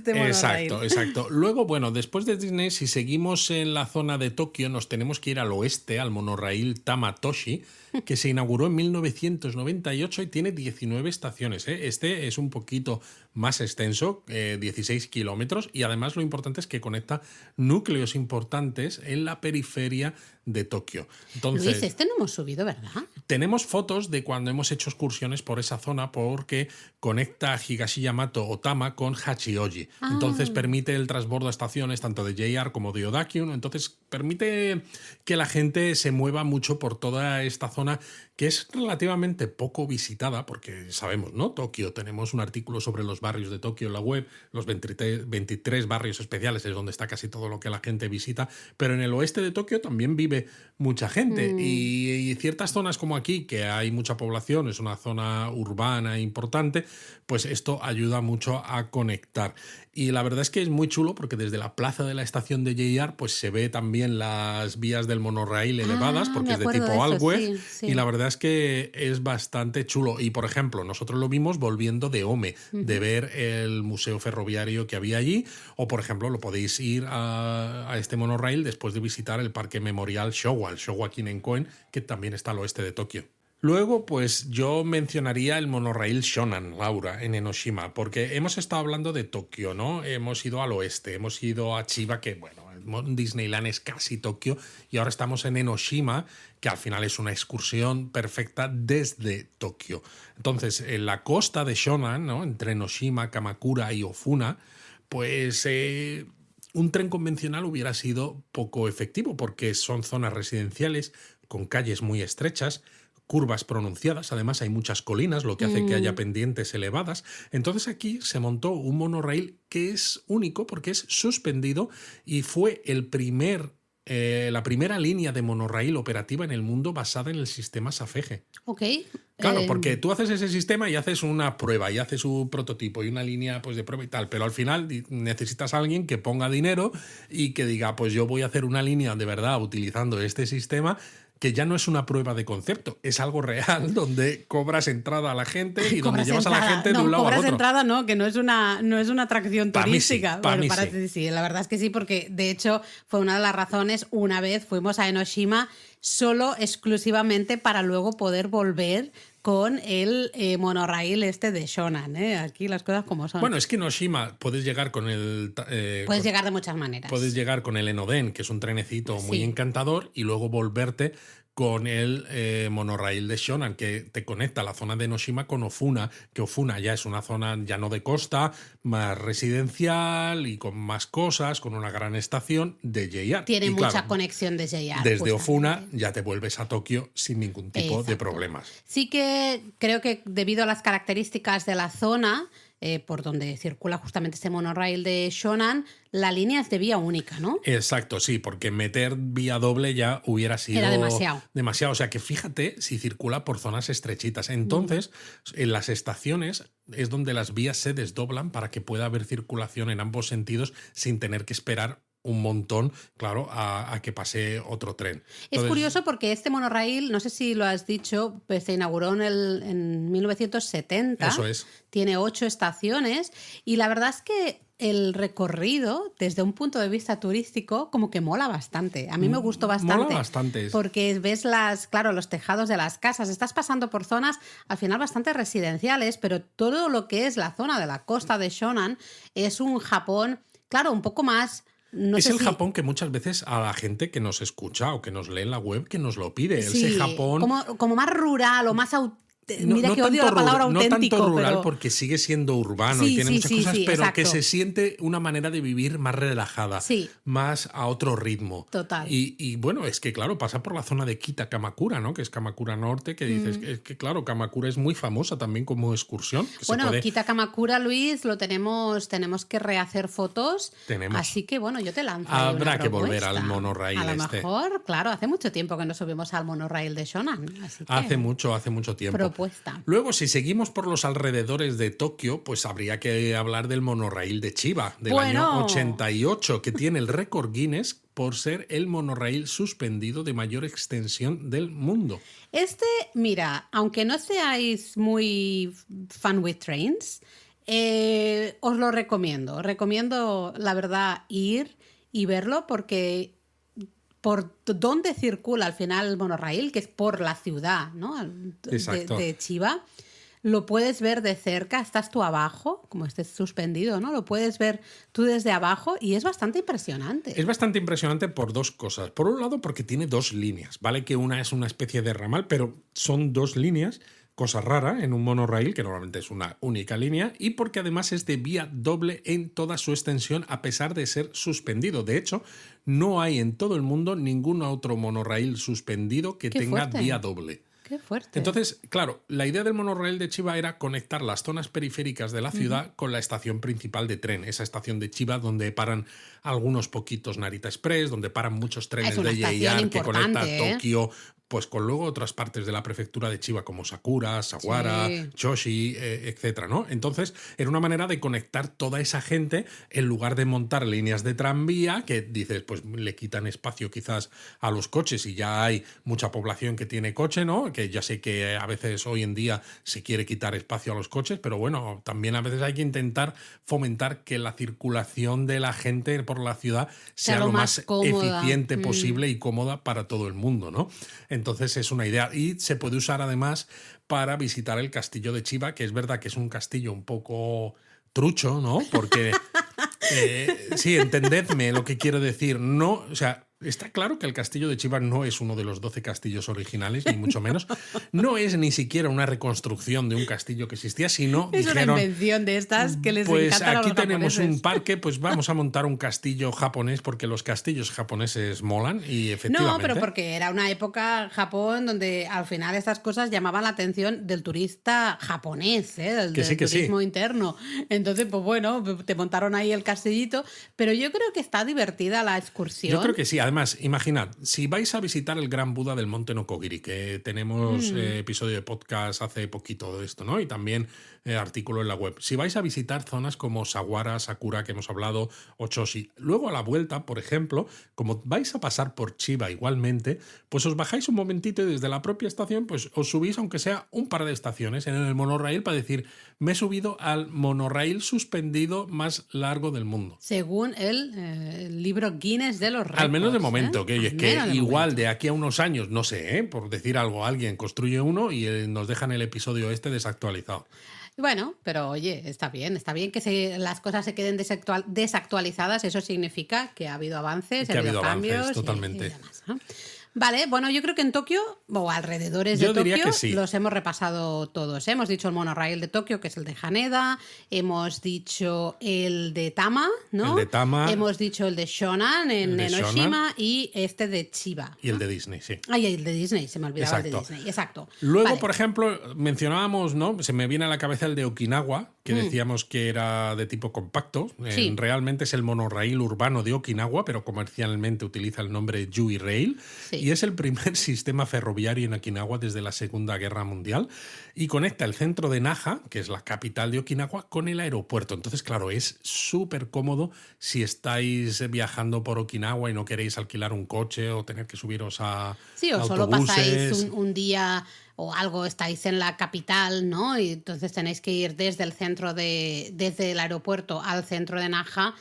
Monorail. Exacto. Luego, bueno, después de Disney, si seguimos en la zona de Tokio, nos tenemos que ir al oeste, al monorail Tamatoshi, que se inauguró en 1998 y tiene 19 estaciones. Este es un poquito más extenso, 16 kilómetros, y además lo importante es que conecta núcleos importantes en la periferia de Tokio. Entonces, Luis, no hemos subido, ¿verdad? Tenemos fotos de cuando hemos hecho excursiones por esa zona porque conecta Higashiyamato Otama con Hachioji. Entonces permite el transbordo a estaciones tanto de JR como de Odakyun. Entonces permite que la gente se mueva mucho por toda esta zona que es relativamente poco visitada porque sabemos, ¿no? Tokio, tenemos un artículo sobre los barrios de Tokio en la web, los 23 barrios especiales es donde está casi todo lo que la gente visita, pero en el oeste de Tokio también vive mucha gente y ciertas zonas como aquí, que hay mucha población, es una zona urbana importante, pues esto ayuda mucho a conectar. Y la verdad es que es muy chulo porque desde la plaza de la estación de JR pues se ve también las vías del monorraíl elevadas porque es de tipo Alweg y la verdad es que es bastante chulo. Y por ejemplo, nosotros lo vimos volviendo de Ome, de ver el museo ferroviario que había allí, o por ejemplo lo podéis ir a este monorraíl después de visitar el parque memorial Showa, el Showa Kinenkoen, que también está al oeste de Tokio. Luego, pues yo mencionaría el monorraíl Shonan, Laura, en Enoshima, porque hemos estado hablando de Tokio, ¿no? Hemos ido al oeste, hemos ido a Chiba, que bueno, Disneyland es casi Tokio, y ahora estamos en Enoshima, que al final es una excursión perfecta desde Tokio. Entonces, en la costa de Shonan, ¿no? Entre Enoshima, Kamakura y Ofuna, pues un tren convencional hubiera sido poco efectivo, porque son zonas residenciales con calles muy estrechas, curvas pronunciadas, además hay muchas colinas, lo que hace que haya pendientes elevadas. Entonces aquí se montó un monorraíl que es único porque es suspendido y fue la primera línea de monorraíl operativa en el mundo basada en el sistema Safeje. Ok. Claro, porque tú haces ese sistema y haces una prueba y haces un prototipo y una línea pues, de prueba y tal, pero al final necesitas a alguien que ponga dinero y que diga, pues yo voy a hacer una línea de verdad utilizando este sistema, que ya no es una prueba de concepto, es algo real donde cobras entrada a la gente y donde llevas a la gente de un lado al otro. Cobras entrada, no, que no es una atracción turística. Para mí sí, la verdad es que sí, porque de hecho fue una de las razones. Una vez fuimos a Enoshima solo exclusivamente para luego poder volver con el monorraíl de Shonan, ¿eh? Aquí las cosas como son. Bueno, es que en Enoshima puedes llegar con el... puedes llegar de muchas maneras. Puedes llegar con el Enoden, que es un trenecito muy encantador, y luego volverte con el monorraíl de Shonan, que te conecta la zona de Enoshima con Ofuna, que Ofuna ya es una zona ya no de costa, más residencial y con más cosas, con una gran estación de JR. Tiene mucha conexión de JR. Desde Ofuna ya te vuelves a Tokio sin ningún tipo de problemas. Sí que creo que debido a las características de la zona, por donde circula justamente este monorraíl de Shonan, la línea es de vía única, ¿no? Exacto, sí, porque meter vía doble ya hubiera sido... Era demasiado. Demasiado, o sea que fíjate si circula por zonas estrechitas. Entonces, en las estaciones es donde las vías se desdoblan para que pueda haber circulación en ambos sentidos sin tener que esperar un montón, claro, a que pase otro tren. Entonces, es curioso porque este monorraíl, no sé si lo has dicho, pues se inauguró en 1970. Eso es. Tiene 8 estaciones y la verdad es que el recorrido, desde un punto de vista turístico, como que mola bastante. A mí me gustó bastante. Mola bastante. Porque ves los tejados de las casas. Estás pasando por zonas, al final, bastante residenciales, pero todo lo que es la zona de la costa de Shonan es un Japón, claro, un poco más... es el Japón que muchas veces a la gente que nos escucha o que nos lee en la web que nos lo pide. Sí, ese Japón... como más rural o más auténtico. Mira no que odio la palabra auténtico. No tanto rural pero... porque sigue siendo urbano y tiene muchas cosas, pero exacto. que se siente una manera de vivir más relajada, más a otro ritmo. Total. Y bueno, es que claro, pasa por la zona de Kita Kamakura, ¿no? Que es Kamakura Norte, que dices, es que claro, Kamakura es muy famosa también como excursión. Bueno, Kita Kamakura, Luis, lo tenemos que rehacer fotos. Así que bueno, yo te lanzo. Habrá que volver al monorraíl. A lo mejor, claro, hace mucho tiempo que no subimos al monorraíl de Shonan. Así que hace mucho tiempo. Luego, si seguimos por los alrededores de Tokio, pues habría que hablar del monorraíl de Chiba, del año 88, que tiene el récord Guinness por ser el monorraíl suspendido de mayor extensión del mundo. Mira, aunque no seáis muy fan with trains, os lo recomiendo. Recomiendo, la verdad, ir y verlo porque... por dónde circula al final el monorraíl, que es por la ciudad, ¿no? de Chiba, lo puedes ver de cerca, estás tú abajo, como estés suspendido, ¿no? Lo puedes ver tú desde abajo y es bastante impresionante. Es bastante impresionante por dos cosas. Por un lado, porque tiene 2 líneas, ¿vale? Que una es una especie de ramal, pero son 2 líneas, cosa rara en un monorraíl, que normalmente es una única línea, y porque además es de vía doble en toda su extensión, a pesar de ser suspendido. De hecho, no hay en todo el mundo ningún otro monorraíl suspendido que tenga vía doble. Qué fuerte. Entonces, claro, la idea del monorraíl de Chiba era conectar las zonas periféricas de la ciudad con la estación principal de tren, esa estación de Chiba donde paran algunos poquitos Narita Express, donde paran muchos trenes Es una de estación JR que conecta importante, ¿eh? Tokio pues con luego otras partes de la prefectura de Chiba como Sakura, Sawara, Sí. Choshi, etcétera, ¿no? Entonces, era una manera de conectar toda esa gente en lugar de montar líneas de tranvía que dices, pues le quitan espacio quizás a los coches y ya hay mucha población que tiene coche, ¿no? Que ya sé que a veces hoy en día se quiere quitar espacio a los coches, pero bueno, también a veces hay que intentar fomentar que la circulación de la gente por la ciudad sea lo más cómoda. eficiente posible y cómoda para todo el mundo, ¿no? Entonces es una idea. Y se puede usar además para visitar el castillo de Chiba, que es verdad que es un castillo un poco trucho, ¿no? Porque, sí, entendedme lo que quiero decir. No, o sea, está claro que el castillo de Chiba no es uno de los 12 castillos originales, ni mucho menos. No es ni siquiera una reconstrucción de un castillo que existía, sino Es dijeron, una invención de estas que les pues encantan a aquí los tenemos japoneses. un parque, pues vamos a montar un castillo japonés porque los castillos japoneses molan y No, efectivamente. pero porque era una época Japón donde al final estas cosas llamaban la atención del turista japonés, del Que sí, que sí. turismo interno. Entonces, pues bueno, te montaron ahí el castillito, pero yo creo que está divertida la excursión. Yo creo que sí. Además, imaginad, si vais a visitar el Gran Buda del Monte Nokogiri, que tenemos episodio de podcast hace poquito de esto, ¿no? Y también artículo en la web. Si vais a visitar zonas como Sawara, Sakura, que hemos hablado, o Choshi, luego a la vuelta, por ejemplo, como vais a pasar por Chiba igualmente, pues os bajáis un momentito y desde la propia estación, pues os subís, aunque sea un par de estaciones, en el monorraíl para decir, me he subido al monorraíl suspendido más largo del mundo. Según el libro Guinness de los récords. Al menos de momento, que, oye, Al que menos de igual momento. de aquí a unos años, no sé, por decir algo, alguien construye uno y nos dejan el episodio este desactualizado. Bueno, pero oye, está bien las cosas se queden desactualizadas, eso significa que ha habido avances, Que ha habido cambios avances, y totalmente. demás, ¿no? Vale, bueno, yo creo que en Tokio, o alrededores Yo de diría Tokio, que sí. los hemos repasado todos. Hemos dicho el monorraíl de Tokio, que es el de Haneda, hemos dicho el de Tama, ¿no? El de Tama. Hemos dicho el de Shonan en El de Enoshima Shonan. y este de Chiba. Y el de Disney, sí. Ay, el de Disney, se me olvidaba el de Exacto. Disney. Exacto. Luego, Vale. por ejemplo, mencionábamos, ¿no? Se me viene a la cabeza el de Okinawa, que decíamos que era de tipo compacto. Sí. Realmente es el monorraíl urbano de Okinawa, pero comercialmente utiliza el nombre Yui Rail. Sí. Y es el primer sistema ferroviario en Okinawa desde la Segunda Guerra Mundial. Y conecta el centro de Naha, que es la capital de Okinawa, con el aeropuerto. Entonces, claro, es súper cómodo si estáis viajando por Okinawa y no queréis alquilar un coche o tener que subiros a Sí, o solo autobuses. pasáis un día o algo, estáis en la capital, ¿no? Y entonces tenéis que ir desde el desde el aeropuerto al centro de Naha,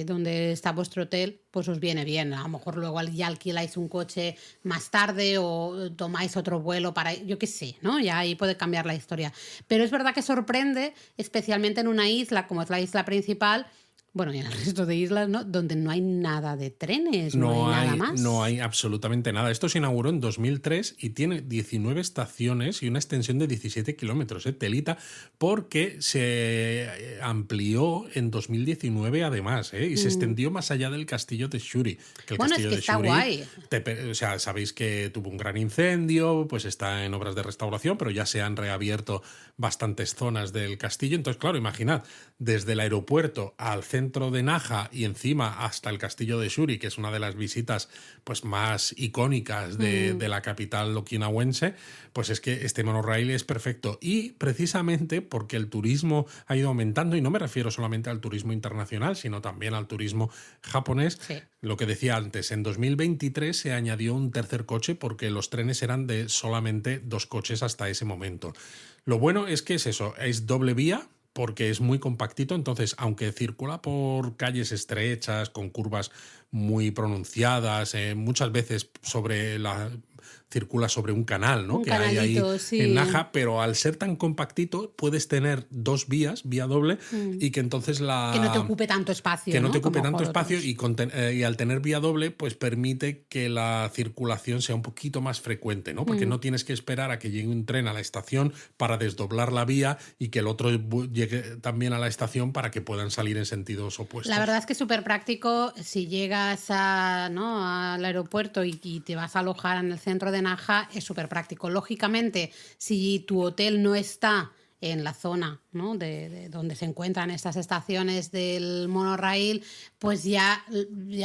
donde está vuestro hotel, pues os viene bien. A lo mejor luego ya alquiláis un coche más tarde o tomáis otro vuelo para, yo qué sé, ¿no? Ya ahí puede cambiar la historia. Pero es verdad que sorprende, especialmente en una isla como es la isla principal, bueno, y en el resto de islas, ¿no? Donde no hay nada de trenes, no hay nada más. No hay absolutamente nada. Esto se inauguró en 2003 y tiene 19 estaciones y una extensión de 17 kilómetros, telita, porque se amplió en 2019 además, y se extendió más allá del castillo de Shuri. Que el Bueno, castillo es que de está Shuri, guay. o sea, sabéis que tuvo un gran incendio, pues está en obras de restauración, pero ya se han reabierto bastantes zonas del castillo. Entonces, claro, imaginad, desde el aeropuerto al centro de Naha y encima hasta el castillo de Shuri, que es una de las visitas pues más icónicas de la capital okinawense, pues es que este monorraíl es perfecto. Y precisamente porque el turismo ha ido aumentando, y no me refiero solamente al turismo internacional, sino también al turismo japonés. Sí. Lo que decía antes, en 2023 se añadió un tercer coche porque los trenes eran de solamente 2 coches hasta ese momento. Lo bueno es que es eso, es doble vía, porque es muy compactito, entonces aunque circula por calles estrechas, con curvas muy pronunciadas, muchas veces circula sobre un canal, ¿no? Un Que hay ahí canalito, sí. en Naha, pero al ser tan compactito puedes tener 2 vías, vía doble, y que entonces Que no te ocupe tanto espacio. que no te ocupe Como tanto por espacio otros. y al tener vía doble, pues permite que la circulación sea un poquito más frecuente, ¿no? Porque no tienes que esperar a que llegue un tren a la estación para desdoblar la vía y que el otro llegue también a la estación para que puedan salir en sentidos opuestos. La verdad es que es súper práctico si llegas al aeropuerto y te vas a alojar en el centro centro de Naha es súper práctico. Lógicamente, si tu hotel no está en la zona, ¿no?, de donde se encuentran estas estaciones del monorail, pues ya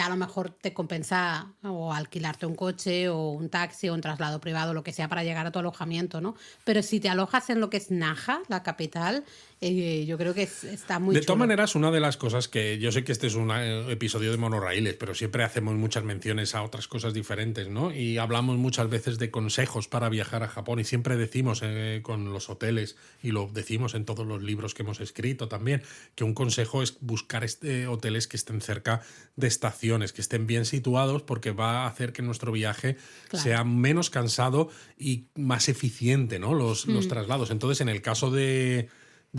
a lo mejor te compensa o alquilarte un coche o un taxi o un traslado privado, lo que sea, para llegar a tu alojamiento, ¿no? Pero si te alojas en lo que es Naha, la capital, yo creo que está muy De chulo. todas maneras, una de las cosas que yo sé que este es un episodio de monorraíles, pero siempre hacemos muchas menciones a otras cosas diferentes, ¿no? Y hablamos muchas veces de consejos para viajar a Japón y siempre decimos con los hoteles, y lo decimos en todos los libros que hemos escrito también, que un consejo es buscar hoteles que estén cerca de estaciones, que estén bien situados, porque va a hacer que nuestro viaje sea menos cansado y más eficiente, ¿no? Los traslados. Entonces, en el caso de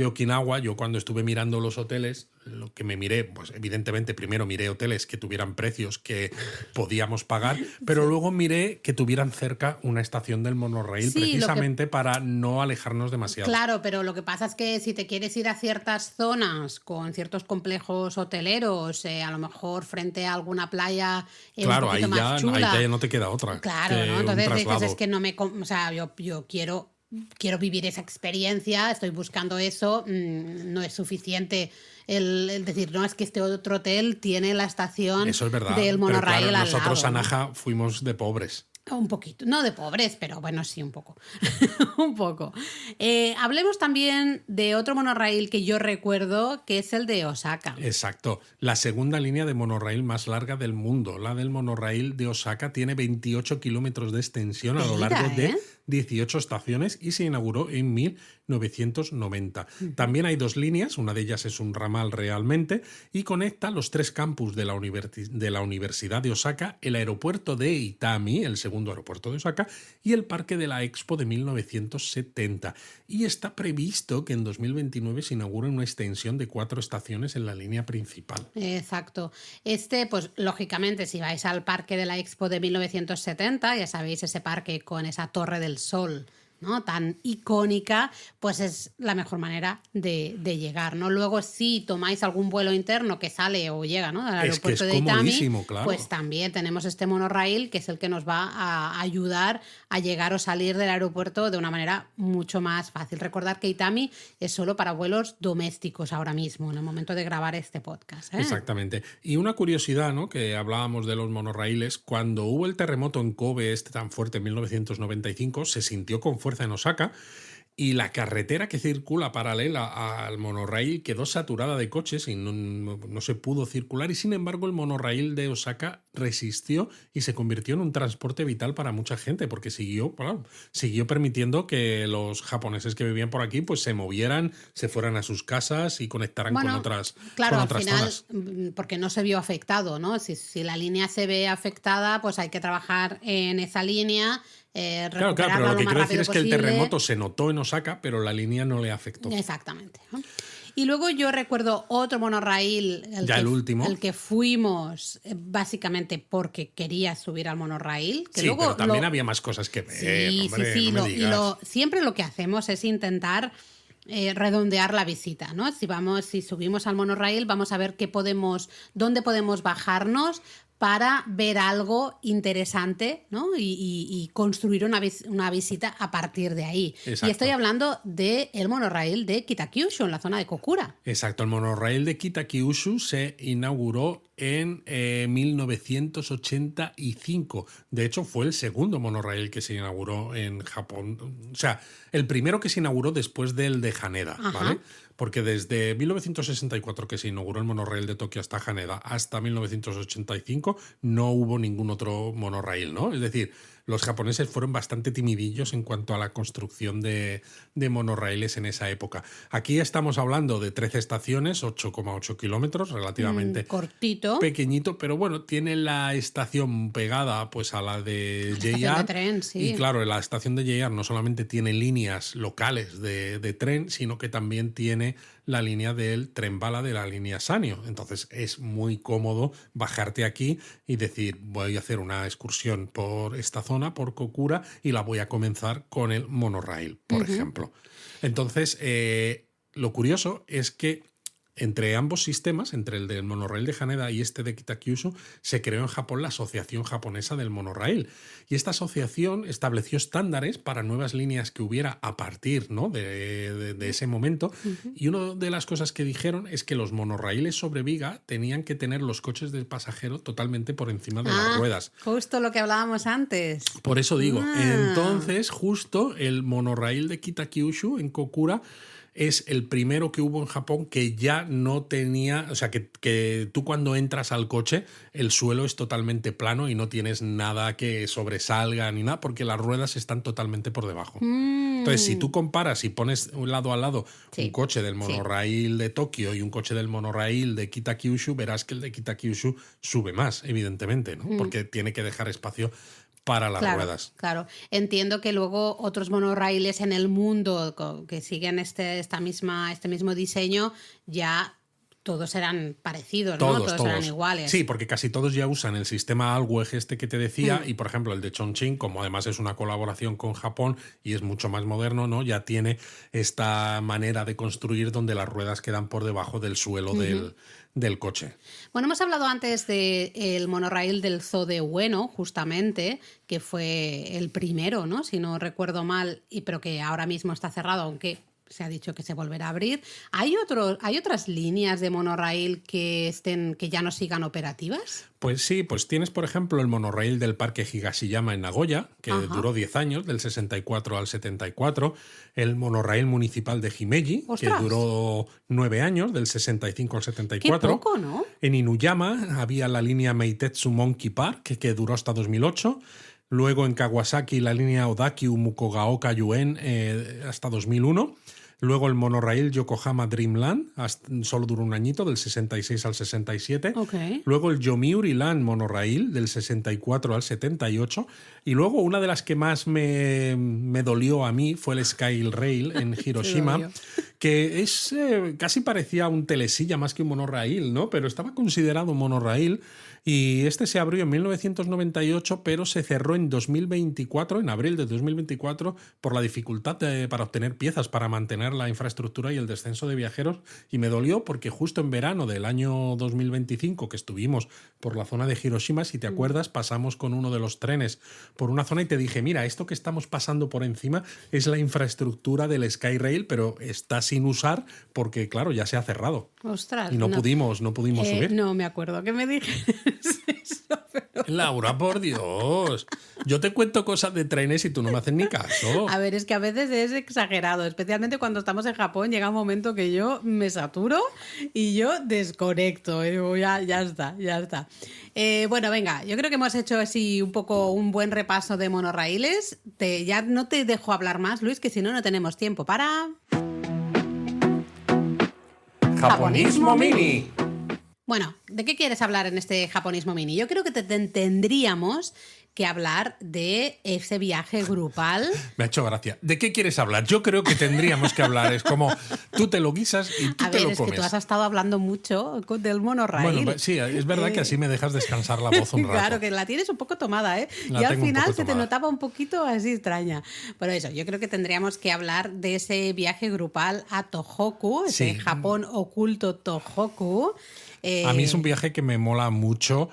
Okinawa, yo cuando estuve mirando los hoteles, lo que me miré, pues evidentemente primero miré hoteles que tuvieran precios que podíamos pagar, pero luego miré que tuvieran cerca una estación del monorraíl, precisamente para no alejarnos demasiado. Claro, pero lo que pasa es que si te quieres ir a ciertas zonas con ciertos complejos hoteleros, a lo mejor frente a alguna playa un poquito más chula, ahí ya no te queda otra. Claro, ¿no? Entonces dices, es que no me... O sea, yo quiero vivir esa experiencia, estoy buscando eso, no es suficiente el decir, no, es que este otro hotel tiene la estación Eso es verdad, del monorraíl claro, al nosotros lado, a ¿no? Naha fuimos de pobres. Un poquito, no de pobres, pero bueno, sí, un poco. Un poco. Hablemos también de otro monorraíl que yo recuerdo, que es el de Osaka. Exacto. La segunda línea de monorraíl más larga del mundo. La del monorraíl de Osaka tiene 28 kilómetros de extensión a lo largo de 18 estaciones y se inauguró en 1990. También hay dos líneas, una de ellas es un ramal realmente, y conecta los tres campus de la Universidad de Osaka, el aeropuerto de Itami, el segundo aeropuerto de Osaka, y el Parque de la Expo de 1970. Y está previsto que en 2029 se inaugure una extensión de 4 estaciones en la línea principal. Exacto. Pues lógicamente, si vais al Parque de la Expo de 1970, ya sabéis, ese parque con esa Torre del Sol, ¿no?, tan icónica, pues es la mejor manera de llegar, ¿no? Luego, si tomáis algún vuelo interno que sale o llega, ¿no?, al aeropuerto de Itami, claro, pues también tenemos este monorraíl, que es el que nos va a ayudar a llegar o salir del aeropuerto de una manera mucho más fácil. Recordad que Itami es solo para vuelos domésticos ahora mismo, en el momento de grabar este podcast, ¿eh? Exactamente. Y una curiosidad, ¿no?, que hablábamos de los monorraíles, cuando hubo el terremoto en Kobe, tan fuerte en 1995, se sintió con fuerza en Osaka, y la carretera que circula paralela al monorraíl quedó saturada de coches y no se pudo circular, y sin embargo el monorraíl de Osaka resistió y se convirtió en un transporte vital para mucha gente, porque siguió permitiendo que los japoneses que vivían por aquí pues se movieran, se fueran a sus casas y conectaran con otras al final, zonas. Porque no se vio afectado, ¿no? Si la línea se ve afectada, pues hay que trabajar en esa línea. Claro, pero lo que quiero decir es que el terremoto se notó en Osaka, pero la línea no le afectó. Exactamente. Y luego yo recuerdo otro monorraíl, el último, el que fuimos básicamente porque quería subir al monorraíl. Que sí, luego pero también había más cosas que ver. Sí, hombre, sí, no me digas. siempre lo que hacemos es intentar redondear la visita, ¿no? Si subimos al monorraíl, vamos a ver dónde podemos bajarnos para ver algo interesante, ¿no? Y construir una visita a partir de ahí. Exacto. Y estoy hablando del monorraíl de Kitakyushu, en la zona de Kokura. Exacto, el monorraíl de Kitakyushu se inauguró en 1985. De hecho, fue el segundo monorraíl que se inauguró en Japón. O sea, el primero que se inauguró después del de Haneda, ¿vale? Porque desde 1964, que se inauguró el monorraíl de Tokio hasta Haneda, hasta 1985, no hubo ningún otro monorraíl, ¿no? Es decir, los japoneses fueron bastante timidillos en cuanto a la construcción de monorraíles en esa época. Aquí estamos hablando de 13 estaciones, 8,8 kilómetros, relativamente cortito, pequeñito, pero bueno, tiene la estación pegada pues a la de JR. De tren, sí. Y claro, la estación de JR no solamente tiene líneas locales de tren, sino que también tiene la línea del tren bala de la línea Sanyo. Entonces es muy cómodo bajarte aquí y decir, voy a hacer una excursión por esta zona, por Kokura, y la voy a comenzar con el monorraíl, por ejemplo. Entonces, lo curioso es que entre ambos sistemas, entre el del monorraíl de Haneda y este de Kitakyushu, se creó en Japón la Asociación Japonesa del Monorraíl. Y esta asociación estableció estándares para nuevas líneas que hubiera a partir, ¿no?, de ese momento. Y una de las cosas que dijeron es que los monorraíles sobre viga tenían que tener los coches de pasajero totalmente por encima de las ruedas. Justo lo que hablábamos antes. Por eso digo, entonces justo el monorraíl de Kitakyushu en Kokura es el primero que hubo en Japón que ya no tenía, o sea, que tú cuando entras al coche el suelo es totalmente plano y no tienes nada que sobresalga ni nada porque las ruedas están totalmente por debajo. Entonces, si tú comparas y pones lado a lado un coche del monorraíl de Tokio y un coche del monorraíl de Kitakyushu, verás que el de Kitakyushu sube más, evidentemente, ¿no? Porque tiene que dejar espacio para las ruedas. Claro, entiendo que luego otros monorraíles en el mundo que siguen este mismo diseño ya todos eran parecidos, ¿no? Todos eran iguales. Sí, porque casi todos ya usan el sistema Alweg este que te decía y, por ejemplo, el de Chongqing, como además es una colaboración con Japón y es mucho más moderno, ¿no?, ya tiene esta manera de construir donde las ruedas quedan por debajo del suelo del coche. Bueno, hemos hablado antes del monorraíl del Zoo de Ueno, justamente, que fue el primero, ¿no?, si no recuerdo mal, pero que ahora mismo está cerrado, aunque se ha dicho que se volverá a abrir. ¿Hay otras líneas de monorraíl que ya no sigan operativas? Pues sí, pues tienes, por ejemplo, el monorraíl del Parque Higashiyama en Nagoya, que duró 10 años, del 64 al 74. El monorraíl municipal de Himeji, que duró 9 años, del 65 al 74. Qué poco, ¿no? En Inuyama había la línea Meitetsu Monkey Park, que duró hasta 2008. Luego en Kawasaki la línea Odakyu Mukogaoka Yuen hasta 2001. Luego el monorraíl Yokohama Dreamland, solo duró un añito, del 66 al 67. Okay. Luego el Yomiuri Land monorraíl, del 64 al 78. Y luego una de las que más me dolió a mí fue el Skyrail en Hiroshima, que casi parecía un telesilla más que un monorraíl, ¿no? Pero estaba considerado un monorraíl. Y este se abrió en 1998, pero se cerró en 2024, en abril de 2024, por la dificultad para obtener piezas para mantener la infraestructura y el descenso de viajeros. Y me dolió porque justo en verano del año 2025, que estuvimos por la zona de Hiroshima, si te acuerdas, pasamos con uno de los trenes por una zona y te dije, mira, esto que estamos pasando por encima es la infraestructura del Skyrail, pero está sin usar porque, claro, ya se ha cerrado. Ostras. Y no pudimos subir. No me acuerdo que me dijeras eso. Pero... Laura, por Dios. Yo te cuento cosas de trenes y tú no me haces ni caso. A ver, es que a veces es exagerado, especialmente cuando estamos en Japón. Llega un momento que yo me saturo y yo desconecto. Y digo, ya está. Bueno, venga, yo creo que hemos hecho así un poco un buen repaso de monorraíles. Ya no te dejo hablar más, Luis, que si no, no tenemos tiempo para... Japonismo Mini. Bueno, ¿de qué quieres hablar en este Japonismo Mini? Yo creo que tendríamos que hablar de ese viaje grupal. Me ha hecho gracia. ¿De qué quieres hablar? Yo creo que tendríamos que hablar. Es como tú te lo guisas y tú te lo comes. Es que tú has estado hablando mucho del monorraíl. Bueno, sí, es verdad que así me dejas descansar la voz un rato. Claro, que la tienes un poco tomada, ¿eh? Y al final se te notaba un poquito así extraña. Pero eso, yo creo que tendríamos que hablar de ese viaje grupal a Tohoku, ese Japón oculto Tohoku. A mí es un viaje que me mola mucho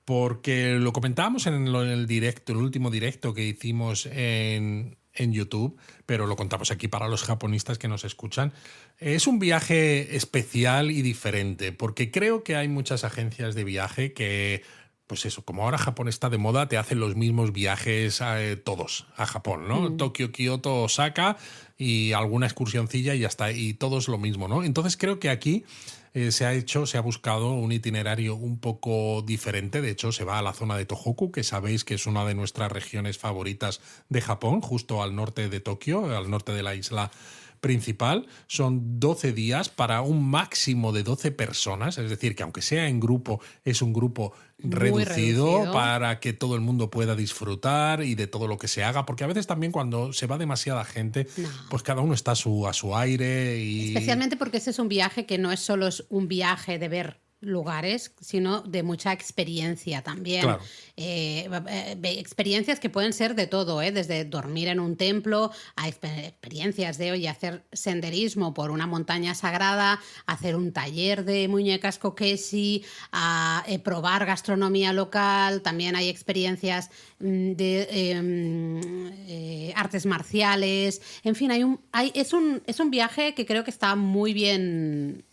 porque lo comentábamos en el directo, el último directo que hicimos en YouTube, pero lo contamos aquí para los japonistas que nos escuchan. Es un viaje especial y diferente porque creo que hay muchas agencias de viaje que, pues eso, como ahora Japón está de moda, te hacen los mismos viajes todos a Japón, ¿no? Tokio, Kioto, Osaka y alguna excursioncilla y ya está, y todos lo mismo, ¿no? Entonces creo que aquí se ha buscado un itinerario un poco diferente. De hecho, se va a la zona de Tohoku, que sabéis que es una de nuestras regiones favoritas de Japón, justo al norte de Tokio, al norte de la isla principal. Son 12 días para un máximo de 12 personas, es decir, que aunque sea en grupo, es un grupo reducido para que todo el mundo pueda disfrutar y de todo lo que se haga, porque a veces también cuando se va demasiada gente, pues cada uno está a su aire. Y... Especialmente porque ese es un viaje que no es solo un viaje de ver lugares, sino de mucha experiencia también. Claro. Experiencias que pueden ser de todo, desde dormir en un templo a experiencias de, oye, hacer senderismo por una montaña sagrada, hacer un taller de muñecas kokeshi, a probar gastronomía local. También hay experiencias de artes marciales. En fin, es un viaje que creo que está muy bien,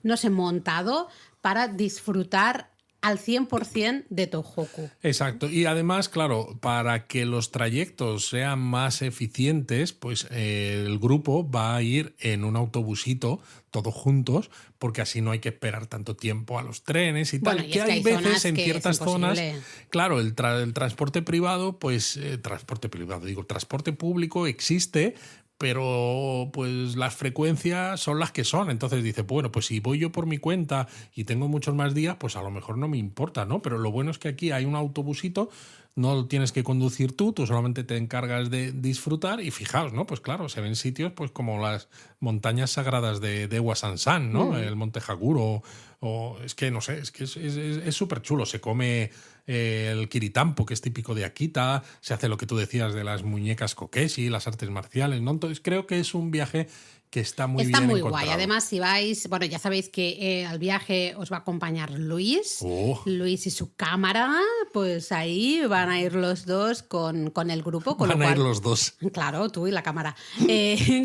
no sé, montado para disfrutar al 100% de Tohoku. Exacto. Y además, claro, para que los trayectos sean más eficientes, pues el grupo va a ir en un autobusito todos juntos, porque así no hay que esperar tanto tiempo a los trenes y tal. Bueno, y que es que hay hay veces zonas en que ciertas es zonas, imposible. claro, el transporte privado, pues transporte público existe, pero pues las frecuencias son las que son. Entonces dice, bueno, pues si voy yo por mi cuenta y tengo muchos más días, pues a lo mejor no me importa, ¿no? Pero lo bueno es que aquí hay un autobusito, no lo tienes que conducir tú solamente te encargas de disfrutar y fijaos, ¿no? Pues claro, se ven sitios pues como las montañas sagradas de Huasansan, ¿no? El Monte Haguro, o es que no sé, es que es súper chulo. Se come el kiritampo, que es típico de Akita, se hace lo que tú decías de las muñecas kokeshi, las artes marciales, ¿no? Entonces creo que es un viaje que está muy bien muy encontrado. guay. Además, si vais, bueno, ya sabéis que al viaje os va a acompañar Luis. Luis y su cámara, pues ahí van a ir los dos con el grupo. Van a ir los dos. Claro, tú y la cámara.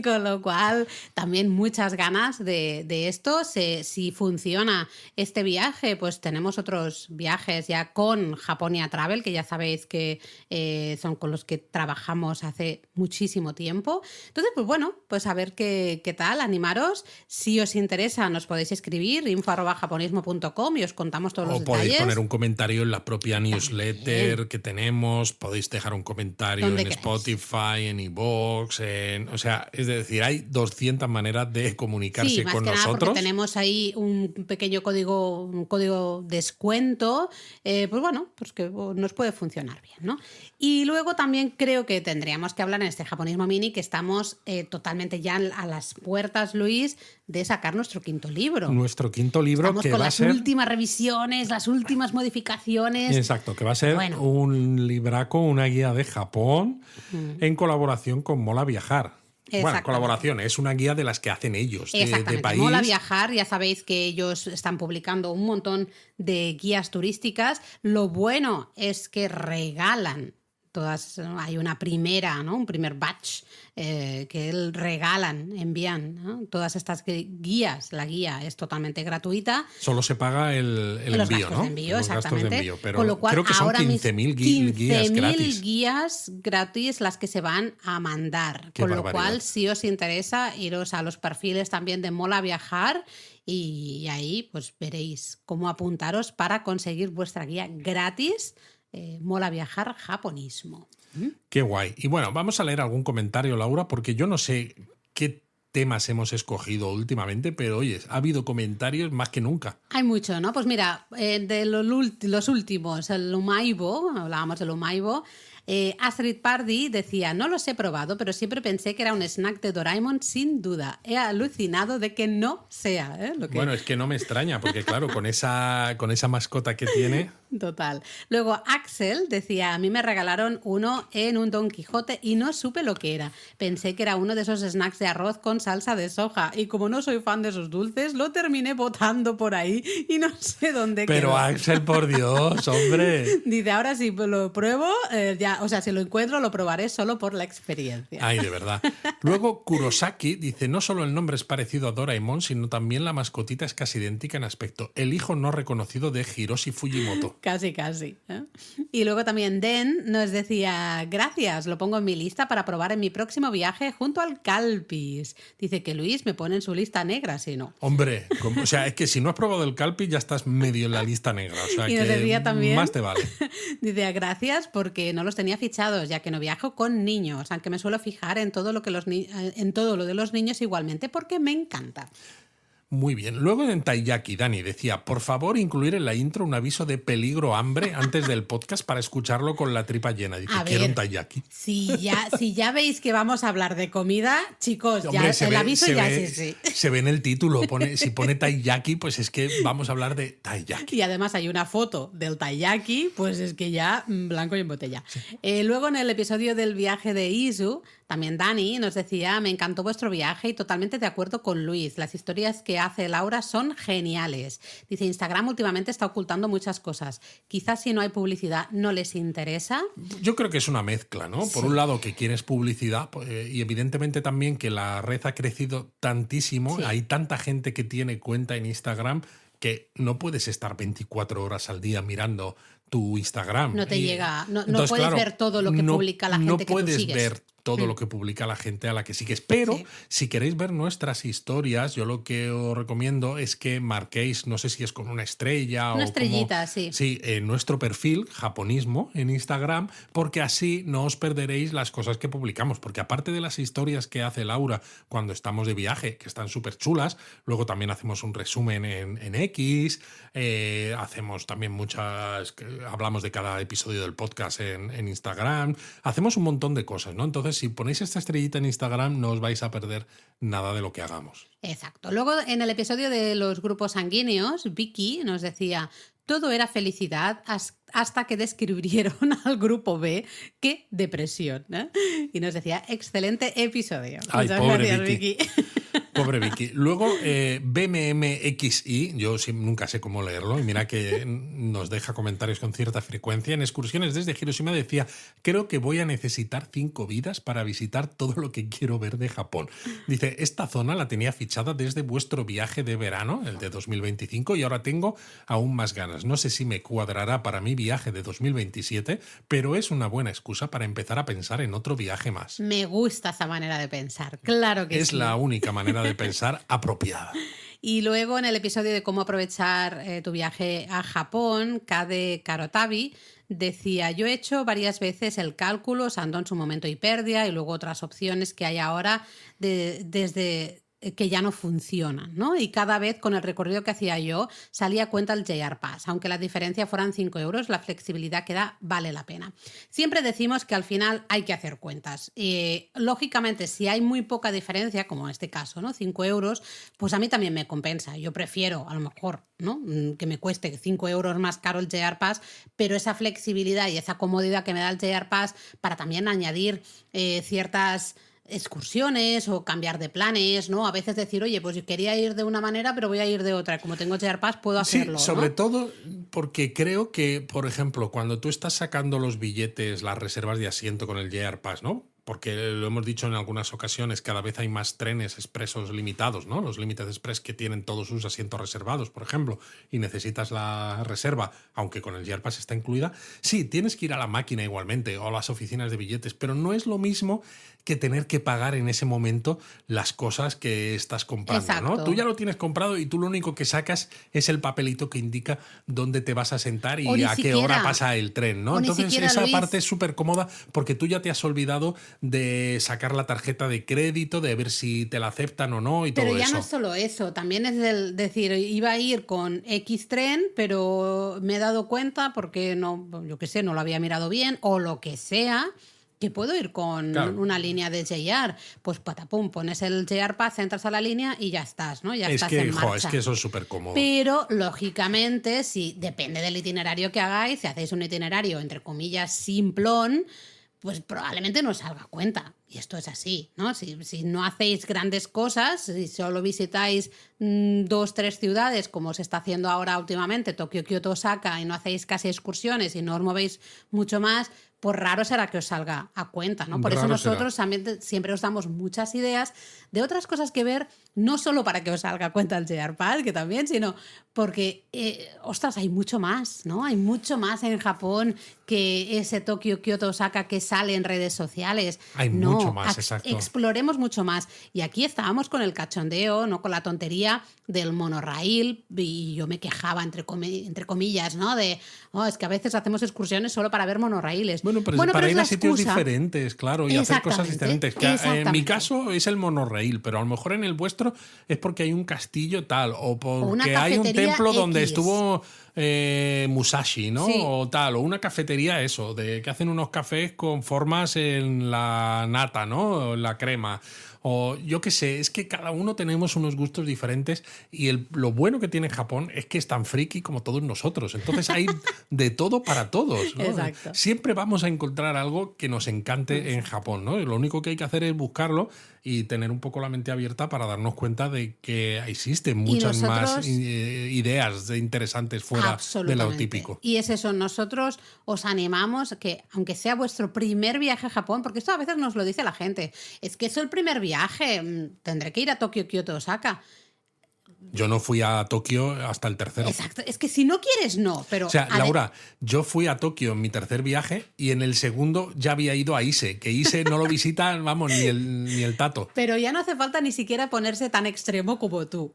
Con lo cual, también muchas ganas de esto. Si funciona este viaje, pues tenemos otros viajes ya con Japonia Travel, que ya sabéis que son con los que trabajamos hace muchísimo tiempo. Entonces, pues bueno, pues a ver qué tal, animaros. Si os interesa, nos podéis escribir info@japonismo.com y os contamos todos los detalles. O podéis poner un comentario en la propia newsletter También que tenemos, podéis dejar un comentario en Spotify, en iVoox, o sea, es decir, hay 200 maneras de comunicarse más con que nosotros. Nada porque tenemos ahí un pequeño código descuento, pues bueno, pues que nos puede funcionar bien, ¿no? Y luego también creo que tendríamos que hablar en este Japonismo Mini que estamos totalmente ya a las puertas, Luis, de sacar nuestro quinto libro. Nuestro quinto libro. Estamos que con va las a ser últimas revisiones, las últimas modificaciones. Exacto, que va a ser un libraco, una guía de Japón en colaboración con Mola Viajar. Bueno, colaboración, es una guía de las que hacen ellos, de país. Mola Viajar, ya sabéis que ellos están publicando un montón de guías turísticas. Lo bueno es que regalan todas, hay una primera, ¿no? Un primer batch que envían, ¿no? Todas estas guías. La guía es totalmente gratuita. Solo se paga el envío, ¿no? De envío, los exactamente. Gastos de envío, pero con lo cual, creo que son 15.000 guías gratis. 15.000 guías gratis las que se van a mandar. Qué con barbaridad. Lo cual, si os interesa, iros a los perfiles también de Mola Viajar y ahí pues veréis cómo apuntaros para conseguir vuestra guía gratis. Mola Viajar Japonismo. Qué guay. Y bueno, vamos a leer algún comentario, Laura, porque yo no sé qué temas hemos escogido últimamente, pero oye, ha habido comentarios más que nunca. Hay mucho, ¿no? Pues mira, de los últimos, el Umaibo, hablábamos del Umaibo. Astrid Pardy decía, no los he probado, pero siempre pensé que era un snack de Doraemon sin duda. He alucinado de que no sea. Bueno, es que no me extraña, porque claro, con esa mascota que tiene... Total. Luego Axel decía, a mí me regalaron uno en un Don Quijote y no supe lo que era. Pensé que era uno de esos snacks de arroz con salsa de soja y como no soy fan de esos dulces, lo terminé botando por ahí y no sé dónde Pero quedó. Axel, por Dios, hombre. Dice, ahora sí lo pruebo, ya, o sea, si lo encuentro lo probaré solo por la experiencia. Ay, de verdad. Luego Kurosaki dice, no solo el nombre es parecido a Doraemon, sino también la mascotita es casi idéntica en aspecto. El hijo no reconocido de Hiroshi Fujimoto. Casi. Y luego también Den nos decía, gracias, lo pongo en mi lista para probar en mi próximo viaje junto al Calpis. Dice que Luis me pone en su lista negra, si no. Hombre, o sea, es que si no has probado el Calpis ya estás medio en la lista negra. O sea, y nos decía también, más te vale. Dice, gracias porque no los tenía fichados, ya que no viajo con niños, aunque me suelo fijar en todo lo de los niños igualmente porque me encanta. Muy bien. Luego en Taiyaki, Dani decía, por favor, incluir en la intro un aviso de peligro hambre antes del podcast para escucharlo con la tripa llena. Dice, quiero un Taiyaki. Si ya veis que vamos a hablar de comida, chicos, Hombre, ya el aviso ya es ese. Se ve en el título. Si pone Taiyaki, pues es que vamos a hablar de Taiyaki. Y además hay una foto del Taiyaki, pues es que ya blanco y en botella. Sí. Luego en el episodio del viaje de Izu, también Dani nos decía, me encantó vuestro viaje y totalmente de acuerdo con Luis. Las historias que hace Laura son geniales. Dice, Instagram últimamente está ocultando muchas cosas. Quizás si no hay publicidad no les interesa. Yo creo que es una mezcla, ¿no? Sí. Por un lado que quieres publicidad y evidentemente también que la red ha crecido tantísimo. Sí. Hay tanta gente que tiene cuenta en Instagram que no puedes estar 24 horas al día mirando tu Instagram. No te llega, no puedes ver todo lo que publica la gente que tú sigues. No puedes ver todo lo que publica la gente a la que sigues. Pero si queréis ver nuestras historias, yo lo que os recomiendo es que marquéis, no sé si es con una estrella una o estrellita, como, sí. Sí, nuestro perfil, Japonismo, en Instagram, porque así no os perderéis las cosas que publicamos. Porque aparte de las historias que hace Laura cuando estamos de viaje, que están súper chulas, luego también hacemos un resumen en X, hacemos también hablamos de cada episodio del podcast en Instagram, hacemos un montón de cosas, ¿no? Entonces, si ponéis esta estrellita en Instagram, no os vais a perder nada de lo que hagamos. Exacto. Luego, en el episodio de los grupos sanguíneos, Vicky nos decía, todo era felicidad hasta que descubrieron al grupo B. ¡Qué depresión! ¿Eh? Y nos decía, excelente episodio. Ay, muchas pobre gracias, Vicky. Pobre Vicky. Luego, BMMXI, yo nunca sé cómo leerlo, y mira que nos deja comentarios con cierta frecuencia. En excursiones desde Hiroshima decía, creo que voy a necesitar 5 vidas para visitar todo lo que quiero ver de Japón. Dice, esta zona la tenía fichada desde vuestro viaje de verano, el de 2025, y ahora tengo aún más ganas. No sé si me cuadrará para mi viaje de 2027, pero es una buena excusa para empezar a pensar en otro viaje más. Me gusta esa manera de pensar, claro que sí. Es la única manera de pensar apropiada. Y luego en el episodio de cómo aprovechar tu viaje a Japón, Kade Karotabi decía, yo he hecho varias veces el cálculo, Sando en su momento Hiperdia y luego otras opciones que hay ahora desde que ya no funcionan, ¿no? Y cada vez con el recorrido que hacía yo salía a cuenta el JR Pass. Aunque la diferencia fueran 5 euros, la flexibilidad que da vale la pena. Siempre decimos que al final hay que hacer cuentas. Lógicamente, si hay muy poca diferencia, como en este caso, ¿no? 5 euros, pues a mí también me compensa. Yo prefiero, a lo mejor, ¿no? Que me cueste 5 euros más caro el JR Pass, pero esa flexibilidad y esa comodidad que me da el JR Pass para también añadir ciertas excursiones o cambiar de planes, ¿no? A veces decir, oye, pues yo quería ir de una manera, pero voy a ir de otra. Como tengo JR Pass, puedo hacerlo. Sí, sobre ¿no? todo porque creo que, por ejemplo, cuando tú estás sacando los billetes, las reservas de asiento con el JR Pass, ¿no? Porque lo hemos dicho en algunas ocasiones, cada vez hay más trenes expresos limitados, ¿no? Los límites express que tienen todos sus asientos reservados, por ejemplo, y necesitas la reserva, aunque con el JR Pass está incluida. Sí, tienes que ir a la máquina igualmente o a las oficinas de billetes, pero no es lo mismo que tener que pagar en ese momento las cosas que estás comprando, Exacto. ¿no? Tú ya lo tienes comprado y tú lo único que sacas es el papelito que indica dónde te vas a sentar y a qué hora pasa el tren, ¿no? Entonces esa parte es súper cómoda porque tú ya te has olvidado de sacar la tarjeta de crédito, de ver si te la aceptan o no y todo eso. Pero ya no es solo eso, también es el decir, iba a ir con X tren, pero me he dado cuenta porque no, yo qué sé, no lo había mirado bien o lo que sea, que puedo ir con una línea de JR. Pues patapum, pones el JR Pass, entras a la línea y ya estás, ¿no? Ya estás en marcha. Es que eso es súper cómodo. Pero, lógicamente, si depende del itinerario que hagáis, si hacéis un itinerario, entre comillas, simplón, pues probablemente no os salga a cuenta. Y esto es así, ¿no? Si no hacéis grandes cosas, si solo visitáis 2, 3 ciudades, como se está haciendo ahora últimamente, Tokio, Kioto, Osaka, y no hacéis casi excursiones y no os movéis mucho más, pues raro será que os salga a cuenta, ¿no? Por eso nosotros también siempre os damos muchas ideas de otras cosas que ver, no solo para que os salga a cuenta el JR Pass, que también, sino porque, ostras, hay mucho más, ¿no? Hay mucho más en Japón que ese Tokio, Kioto, Osaka que sale en redes sociales. Hay mucho más, exacto. Exploremos mucho más. Y aquí estábamos con el cachondeo, ¿no? Con la tontería del monorail, y yo me quejaba, entre comillas, ¿no? De, es que a veces hacemos excursiones solo para ver monorraíles. Bueno, Bueno, pero Bueno, para pero es ir la a sitios excusa. diferentes, claro, y hacer cosas Exactamente, diferentes. Que, en mi exactamente. caso es el monorraíl, pero a lo mejor en el vuestro es porque hay un castillo tal, o O una porque hay un cafetería templo donde X. estuvo Musashi, ¿no? Sí. O tal, o una cafetería, eso, de que hacen unos cafés con formas en la nata, ¿no? O en la crema. O yo qué sé, es que cada uno tenemos unos gustos diferentes y lo bueno que tiene Japón es que es tan friki como todos nosotros. Entonces hay de todo para todos, ¿no? Exacto. Siempre vamos a encontrar algo que nos encante en Japón, ¿no? Y lo único que hay que hacer es buscarlo y tener un poco la mente abierta para darnos cuenta de que existen muchas nosotros- más ideas interesantes fuera de lo típico. Y es eso, nosotros os animamos que, aunque sea vuestro primer viaje a Japón, porque esto a veces nos lo dice la gente, es que es el primer viaje, tendré que ir a Tokio, Kioto, Osaka. Yo no fui a Tokio hasta el tercero. Exacto, es que si no quieres, no, pero... O sea, Laura, yo fui a Tokio en mi tercer viaje y en el segundo ya había ido a Ise, que Ise no lo visita, vamos, ni el tato. Pero ya no hace falta ni siquiera ponerse tan extremo como tú.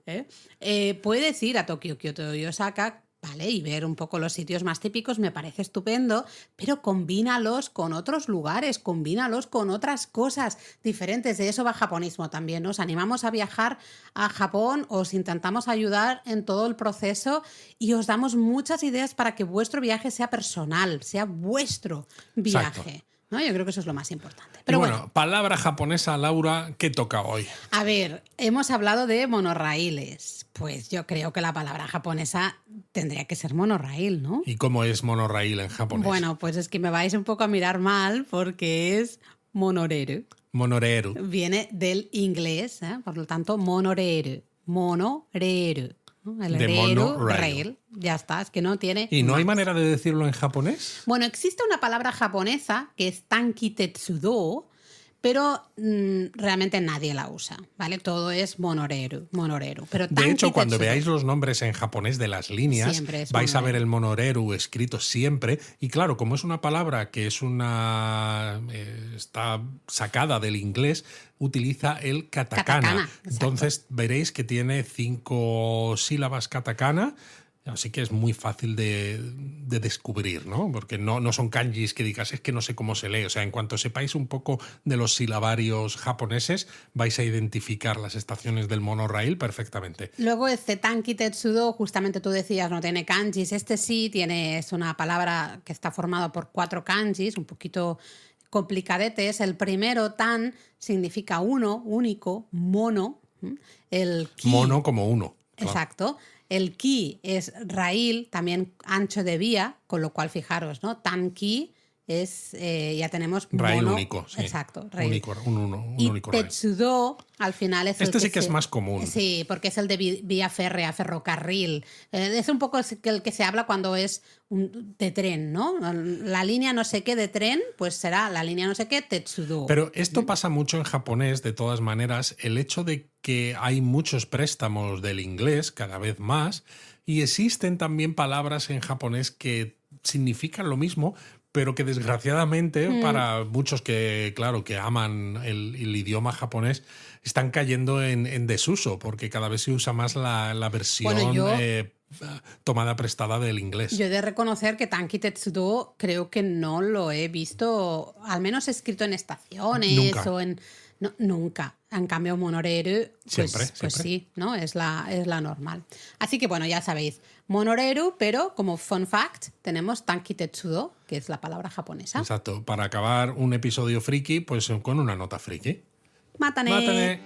Puedes ir a Tokio, Kioto y Osaka, ¿vale? Y ver un poco los sitios más típicos, me parece estupendo, pero combínalos con otros lugares, combínalos con otras cosas diferentes. De eso va japonismo también. Nos animamos a viajar a Japón, os intentamos ayudar en todo el proceso y os damos muchas ideas para que vuestro viaje sea personal, sea vuestro viaje. Exacto. ¿No? Yo creo que eso es lo más importante. Pero Y bueno, palabra japonesa, Laura, ¿qué toca hoy? a ver, hemos hablado de monorraíles. Pues yo creo que la palabra japonesa tendría que ser monorraíl, ¿no? ¿Y cómo es monorraíl en japonés? Bueno, pues es que me vais un poco a mirar mal porque es monoreru. Monoreru. Viene del inglés, por lo tanto, monoreru. Monoreru. ¿No? El De reru, monorail. rail. Ya está, es que no tiene. ¿Y no hay más. manera de decirlo en japonés? Bueno, existe una palabra japonesa que es tanki tetsudo, pero realmente nadie la usa, ¿vale? Todo es monoreru. Pero De tanki hecho, cuando tetsudo, veáis los nombres en japonés de las líneas, Siempre es vais a ver monoreru. el monoreru escrito siempre. Y claro, como es una palabra que es está sacada del inglés, utiliza el katakana. Katakana, exacto. Entonces veréis que tiene 5 sílabas katakana. Así que es muy fácil de descubrir, ¿no? Porque no son kanjis que digas, es que no sé cómo se lee. O sea, en cuanto sepáis un poco de los silabarios japoneses, vais a identificar las estaciones del monorail perfectamente. Luego este tanki tetsudo, justamente tú decías, no tiene kanjis. Este sí es una palabra que está formada por 4 kanjis, un poquito complicadetes. El primero, tan, significa uno, único, mono. El ki, Mono como uno. Claro. exacto. El ki es rail, también ancho de vía, con lo cual fijaros, ¿no? Tanki es, ya tenemos Rail mono. único, sí. Exacto, rail. Único, un Y único rail. tetsudo, al final es el Este sí que es más común. Sí, porque es el de vía férrea, ferrocarril. Es un poco el que se habla cuando es de tren, ¿no? La línea no sé qué de tren, pues será la línea no sé qué tetsudo. Pero esto pasa mucho en japonés, de todas maneras. El hecho de que hay muchos préstamos del inglés, cada vez más, y existen también palabras en japonés que significan lo mismo, pero que desgraciadamente para muchos que, claro, que aman el idioma japonés, están cayendo en desuso, porque cada vez se usa más la versión tomada prestada del inglés. Yo he de reconocer que Tanki Tetsudo creo que no lo he visto, al menos escrito en estaciones Nunca. o en... No, nunca. En cambio, monoreru, pues, Siempre. pues sí, ¿no? Es la normal. Así que bueno, ya sabéis, monoreru, pero como fun fact, tenemos Tanki Tetsudo, que es la palabra japonesa. Exacto. Para acabar un episodio friki, pues con una nota friki. ¡Mátane! ¡Mátane!